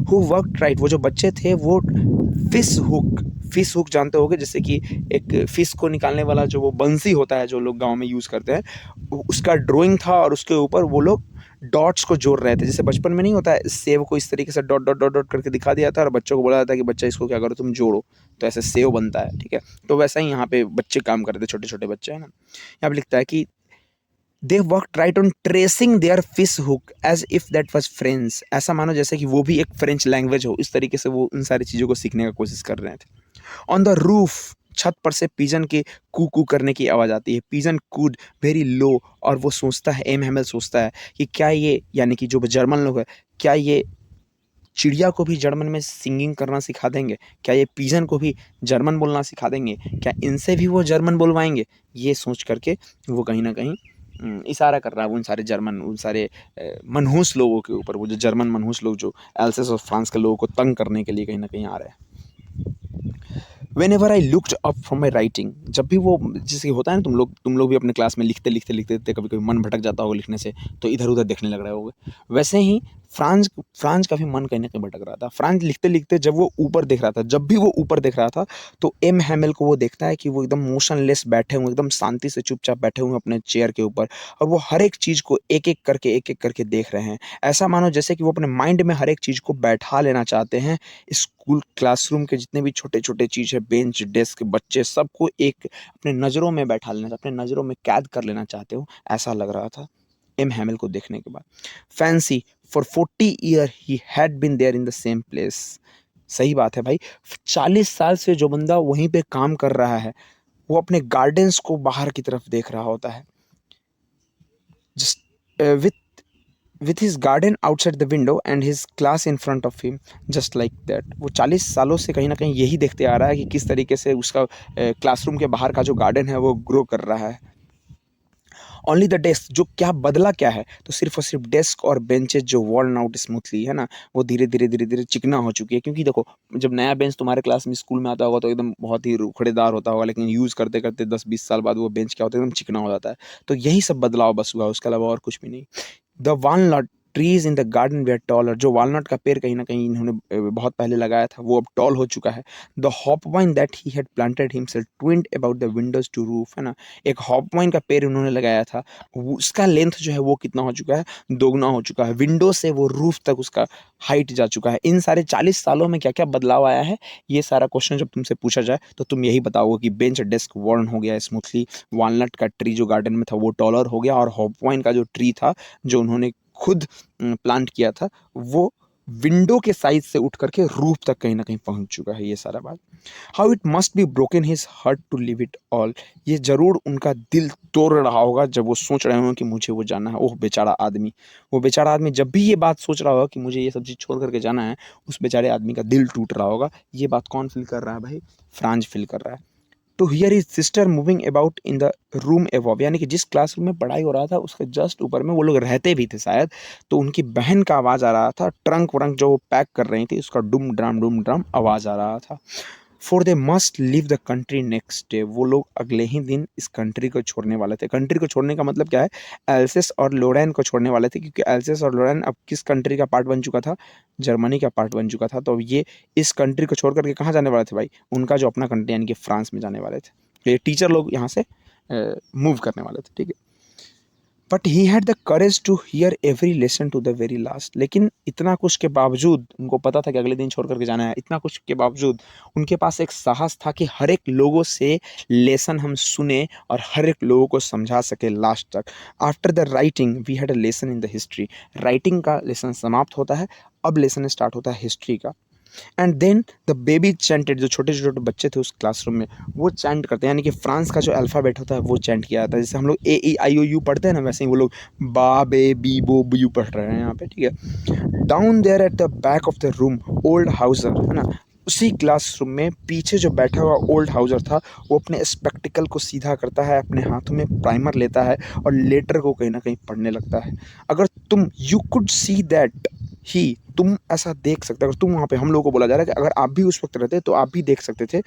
हु वर्क राइट, वो जो बच्चे थे वो फिश हुक जानते होगे, जैसे कि एक फिश को निकालने वाला जो वो बंसी होता है जो लोग गांव में यूज़ करते हैं, उसका ड्राइंग था और उसके ऊपर वो लोग डॉट्स को जोड़ रहे थे। जैसे बचपन में नहीं होता है, सेव को इस तरीके से डॉट डॉट डॉट डॉट करके दिखा दिया था और बच्चों को बोला जाता है कि बच्चा इसको क्या करो, तुम जोड़ो, तो ऐसे सेव बनता है। ठीक है, तो वैसा ही यहाँ पे बच्चे काम करते थे, छोटे छोटे बच्चे, है ना। यहाँ पे लिखता है कि they work right on tracing their fish hook as if that was French, ऐसा मानो जैसे कि वो भी एक फ्रेंच लैंग्वेज हो, इस तरीके से वो उन सारी चीज़ों को सीखने का कोशिश कर रहे थे। ऑन द रूफ, छत पर से पिजन के कू कू करने की आवाज़ आती है। पिजन कूड वेरी लो, और वो सोचता है, एम हैमेल सोचता है कि क्या ये, यानी कि जो जर्मन लोग हैं, क्या ये चिड़िया को भी जर्मन में सिंगिंग करना सिखा देंगे? क्या ये पिजन को भी जर्मन बोलना सिखा देंगे? क्या इनसे भी वो जर्मन बोलवाएंगे? ये सोच करके वो कहीं ना कहीं इशारा कर रहा है उन सारे जर्मन, उन सारे मनहूस लोगों के ऊपर, वो जो जर्मन मनहूस लोग जो एल्सेस और फ्रांस के लोगों को तंग करने के लिए कहीं ना कहीं आ रहे हैं। When ever I looked up from my writing, जब भी वो, जैसे होता है ना, तुम लोग भी अपने क्लास में लिखते लिखते लिखते लिखते कभी कभी मन भटक जाता होगा लिखने से, तो इधर उधर देखने लग रहे होगे, वैसे ही फ्रांस फ्रांस का भी मन कहीं ना कहीं भटक रहा था। फ्रांस लिखते लिखते जब वो ऊपर देख रहा था, जब भी वो ऊपर देख रहा था, तो एम हैमेल को वो देखता है कि वो एकदम मोशनलेस बैठे हुए, एकदम शांति से चुपचाप बैठे हुए अपने चेयर के ऊपर, और वो हर एक चीज़ को एक एक करके देख रहे हैं। ऐसा मानो जैसे कि वो अपने माइंड में हर एक चीज़ को बैठा लेना चाहते हैं। स्कूल क्लासरूम के जितने भी छोटे छोटे चीज़ है, बेंच डेस्क बच्चे, सबको एक अपने नज़रों में बैठा लेना, अपने नज़रों में कैद कर लेना चाहते हो, ऐसा लग रहा था एम हैमेल को देखने के बाद। Fancy for 40 year he had been there in the same place. सही बात है भाई, 40 साल से जो बंदा वहीं पे काम कर रहा है, वो अपने गार्डन्स को बाहर की तरफ देख रहा होता है, just with his garden outside the window and his class in front of him, just like that. वो 40 सालों से कहीं ना कहीं यही देखते आ रहा है कि किस तरीके से उसका क्लासरूम के बाहर का जो गार्डन है वो ग्रो कर रहा है। ओनली द डेस्क, जो क्या बदला क्या है, तो सिर्फ और सिर्फ डेस्क और बेंचेज जो वर्न आउट स्मूथली है ना, वो धीरे धीरे चिकना हो चुकी है। क्योंकि देखो, जब नया बेंच तुम्हारे क्लास में स्कूल में आता होगा तो एकदम बहुत ही रुखड़ेदार होता होगा, लेकिन यूज़ करते करते 10-20 साल बाद वो बेंच क्या होता है, एकदम चिकना हो जाता है। तो यही सब बदलाव बस हुआ, उसके अलावा और कुछ भी नहीं। The walnut trees in the garden were taller, जो वालनट का पेड़ कहीं ना कहीं इन्होंने बहुत पहले लगाया था, वो अब टॉल हो चुका है। The hop vine that he had planted himself twined about the windows to roof, है ना, एक हॉप वाइन का पेड़ उन्होंने लगाया था, उसका लेंथ जो है वो कितना हो चुका है, दोगुना हो चुका है। विंडो से वो रूफ तक उसका हाइट जा चुका है। इन सारे 40 सालों में क्या क्या बदलाव आया है, ये सारा क्वेश्चन जब तुमसे पूछा जाए तो तुम यही बताओगे कि बेंच डेस्क वर्न हो गया स्मूथली, वालनट का ट्री जो गार्डन में था वो टॉलर हो गया, और हॉप वाइन का जो ट्री था जो उन्होंने खुद प्लांट किया था, वो विंडो के साइज से उठ करके रूफ तक कहीं ना कहीं पहुंच चुका है। ये सारा बात, how it must be broken his heart to leave it all, ये जरूर उनका दिल तोड़ रहा होगा जब वो सोच रहे होंगे कि मुझे वो जाना है। ओह बेचारा आदमी, वो बेचारा आदमी जब भी ये बात सोच रहा होगा कि मुझे ये सब चीज़ छोड़ करके जाना है, उस बेचारे आदमी का दिल टूट रहा होगा। ये बात कौन फील कर रहा है भाई? फ्रांज फील कर रहा है। To hear his sister moving about in the room above, यानी कि जिस क्लासरूम में पढ़ाई हो रहा था उसके जस्ट ऊपर में वो लोग रहते भी थे शायद, तो उनकी बहन का आवाज़ आ रहा था, ट्रंक व्रंक जो वो पैक कर रही थी उसका डुम ड्राम आवाज़ आ रहा था। For they must leave the country next day, वो लोग अगले ही दिन इस कंट्री को छोड़ने वाले थे। कंट्री को छोड़ने का मतलब क्या है, एल्सेस और लोरेन को छोड़ने वाले थे, क्योंकि एल्सेस और लोरेन अब किस कंट्री का पार्ट बन चुका था, जर्मनी का पार्ट बन चुका था। तो ये इस कंट्री को छोड़ करके कहाँ जाने वाले थे भाई, उनका जो अपना कंट्री यानी कि फ्रांस में जाने वाले थे। तो ये टीचर लोग यहाँ से मूव करने वाले थे, ठीक है। But he had the courage to hear every lesson to the very last, लेकिन इतना कुछ के बावजूद, उनको पता था कि अगले दिन छोड़ करके जाना है, इतना कुछ के बावजूद उनके पास एक साहस था कि हर एक लोगों से लेसन हम सुने और हर एक लोगों को समझा सके लास्ट तक। After the writing we had a lesson in the history, writing का लेसन समाप्त होता है, अब लेसन स्टार्ट होता है हिस्ट्री का। And then the baby chanted, जो छोटे छोटे बच्चे थे उस क्लासरूम में, वो चैंट करते हैं, यानी कि फ्रांस का जो अल्फ़ाबेट होता है वो चैंट किया जाता है। जैसे हम लोग ए ई आई ओ यू पढ़ते हैं ना, वैसे ही वो लोग बा बे बी बो यू पढ़ रहे हैं यहाँ पे, ठीक है। Down there at the back of the room old Hauser, है ना, उसी क्लासरूम में पीछे जो बैठा हुआ ओल्ड हाउसर था, वो अपने स्पेक्टिकल को सीधा करता है, अपने हाथों में प्राइमर लेता है और लेटर को कहीं ना कहीं पढ़ने लगता है। अगर तुम you could see that he, तुम ऐसा देख सकते, अगर तुम वहाँ पे, हम लोगों को बोला जा रहा है कि अगर आप भी उस वक्त रहते तो आप भी देख सकते थे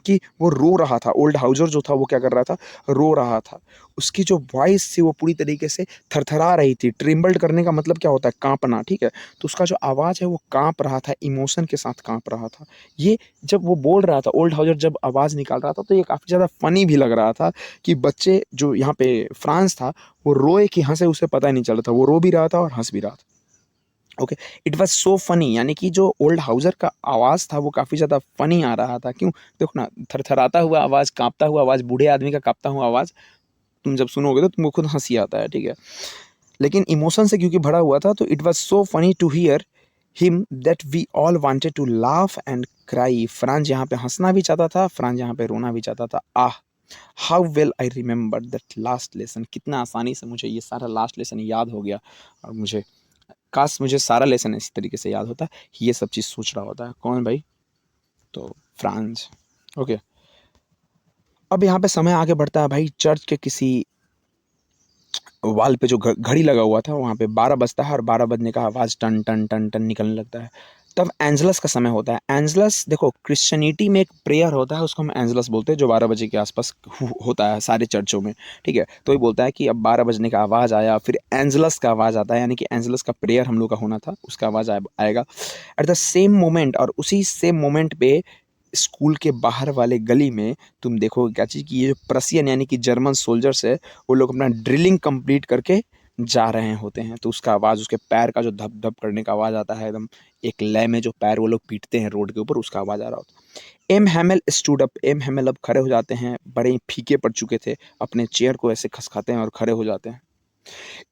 कि वो रो रहा था। ओल्ड हाउसर जो था वो क्या कर रहा था, रो रहा था। उसकी जो वॉइस थी वो पूरी तरीके से थरथरा रही थी। ट्रिम्बल्ड करने का मतलब क्या होता है, कांपना, ठीक है। तो उसका जो आवाज़ है वो कांप रहा था, इमोशन के साथ कांप रहा था। ये जब वो बोल रहा था, ओल्ड हाउसर जब आवाज़ निकाल रहा था, तो ये काफ़ी ज़्यादा फनी भी लग रहा था कि बच्चे जो यहाँ पे फ्रांस था वो रोए कि हंसे, उसे पता ही नहीं चल रहा था, वो रो भी रहा था और हंस भी रहा था। Okay, it was so funny, यानी कि जो ओल्ड हाउसर का आवाज़ था वो काफ़ी ज़्यादा फनी आ रहा था। क्यों? देखो ना, थरथराता हुआ आवाज़, कांपता हुआ आवाज़, बूढ़े आदमी का कांपता हुआ आवाज़, तुम जब सुनोगे तो तुमको खुद हंसी आता है, ठीक है। लेकिन इमोशन से क्योंकि भरा हुआ था तो it was so funny to hear him that we all wanted to laugh and cry. Franz यहाँ पे हंसना भी चाहता था, फ्रांज यहाँ पे रोना भी चाहता था। How well I remember that last lesson. कितना आसानी से मुझे ये सारा लास्ट लेसन याद हो गया, और मुझे काश मुझे सारा लेसन इसी तरीके से याद होता। ये सब चीज़ सोच रहा होता है कौन भाई? तो फ्रांज। ओके, अब यहाँ पे समय आगे बढ़ता है भाई। चर्च के किसी वॉल पे जो घड़ी लगा हुआ था वहाँ पे 12 बजता है, और 12 बजने का आवाज़ टन टन टन टन निकलने लगता है। तब एंजलस का समय होता है। एंजलस देखो, क्रिश्चियनिटी में एक प्रेयर होता है, उसको हम एंजलस बोलते हैं, जो 12 बजे के आसपास होता है सारे चर्चों में, ठीक है। तो ये बोलता है कि अब 12 बजने का आवाज़ आया, फिर एंजलस का आवाज़ आता है, यानी कि एंजलस का प्रेयर हम लोग का होना था, उसका आवाज़ आएगा एट द सेम मोमेंट। और उसी सेम मोमेंट पे स्कूल के बाहर वाले गली में तुम देखोगे क्या चीज़, कि ये जो प्रसियन यानी कि जर्मन सोल्जर्स है, वो लोग अपना ड्रिलिंग कंप्लीट करके जा रहे होते हैं। तो उसका आवाज़, उसके पैर का जो धप धप करने का आवाज़ आता है, एकदम एक लय में जो पैर वो लोग पीटते हैं रोड के ऊपर, उसका आवाज़ आ रहा होता है। M Hamel stood up. M Hamel अब खड़े हो जाते हैं, बड़े ही फीके पड़ चुके थे, अपने चेयर को ऐसे खसकाते हैं और खड़े हो जाते हैं।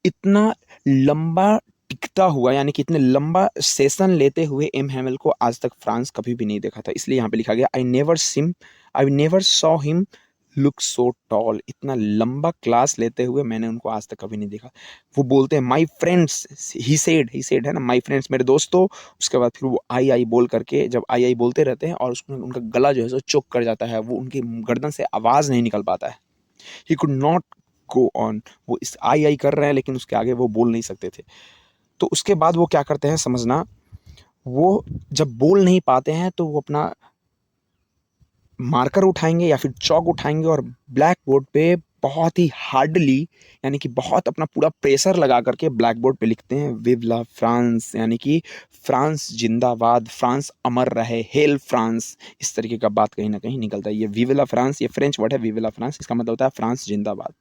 इतना लंबा टिकता हुआ, यानी कि इतने लंबा सेशन लेते हुए एम हैमेल को आज तक फ्रांस कभी भी नहीं देखा था। इसलिए यहाँ पे लिखा गया I never saw him look so tall. इतना लंबा क्लास लेते हुए मैंने उनको आज तक कभी नहीं देखा। वो बोलते हैं माई फ्रेंड्स, ही सेड है ना, माई फ्रेंड्स, मेरे दोस्तों। उसके बाद फिर वो आई बोल करके, जब आई बोलते रहते हैं और उसमें उनका गला जो है सो चोक कर जाता है, वो उनकी गर्दन से आवाज़ नहीं निकल पाता है। He could not go on. वो इस आई कर रहे हैं लेकिन उसके आगे वो बोल नहीं सकते थे। तो उसके बाद वो क्या करते हैं समझना, वो जब बोल नहीं पाते हैं तो वो अपना मार्कर उठाएंगे या फिर चौक उठाएंगे और ब्लैक बोर्ड पे बहुत ही हार्डली, यानी कि बहुत अपना पूरा प्रेशर लगा करके ब्लैक बोर्ड पे लिखते हैं विव ला फ्रांस, यानी कि फ्रांस जिंदाबाद, फ्रांस अमर रहे, हेल फ्रांस। इस तरीके का बात कहीं ना कहीं निकलता है। ये विव ला फ्रांस, ये फ्रेंच वर्ड है विव ला फ्रांस, इसका मतलब होता है फ्रांस जिंदाबाद।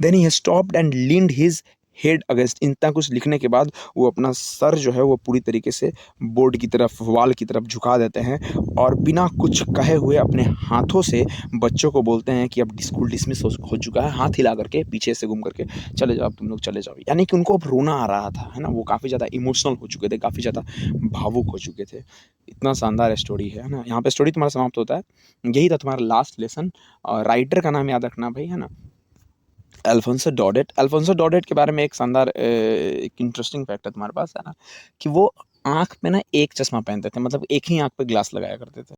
Then he stopped and leaned his head against. इतना कुछ लिखने के बाद वो अपना सर जो है वो पूरी तरीके से बोर्ड की तरफ, वॉल की तरफ झुका देते हैं, और बिना कुछ कहे हुए अपने हाथों से बच्चों को बोलते हैं कि अब स्कूल डिसमिस हो चुका है। हाथ हिला करके, पीछे से घूम करके, चले जाओ तुम लोग, चले जाओ। यानी कि उनको अब रोना आ रहा था, है ना। वो काफ़ी ज़्यादा इमोशनल हो चुके थे, काफ़ी ज़्यादा भावुक हो चुके थे। इतना शानदार स्टोरी है ना। यहाँ पे स्टोरी तुम्हारा समाप्त होता है। यही था तुम्हारा लास्ट लेसन। और राइटर का नाम याद रखना भाई, है ना, अल्फोंसो डॉडेट। अल्फोंसो डॉडेट के बारे में एक शानदार एक इंटरेस्टिंग फैक्ट है तुम्हारे पास, है ना, कि वो आँख में ना एक चश्मा पहनते थे, मतलब एक ही आँख पे ग्लास लगाया करते थे।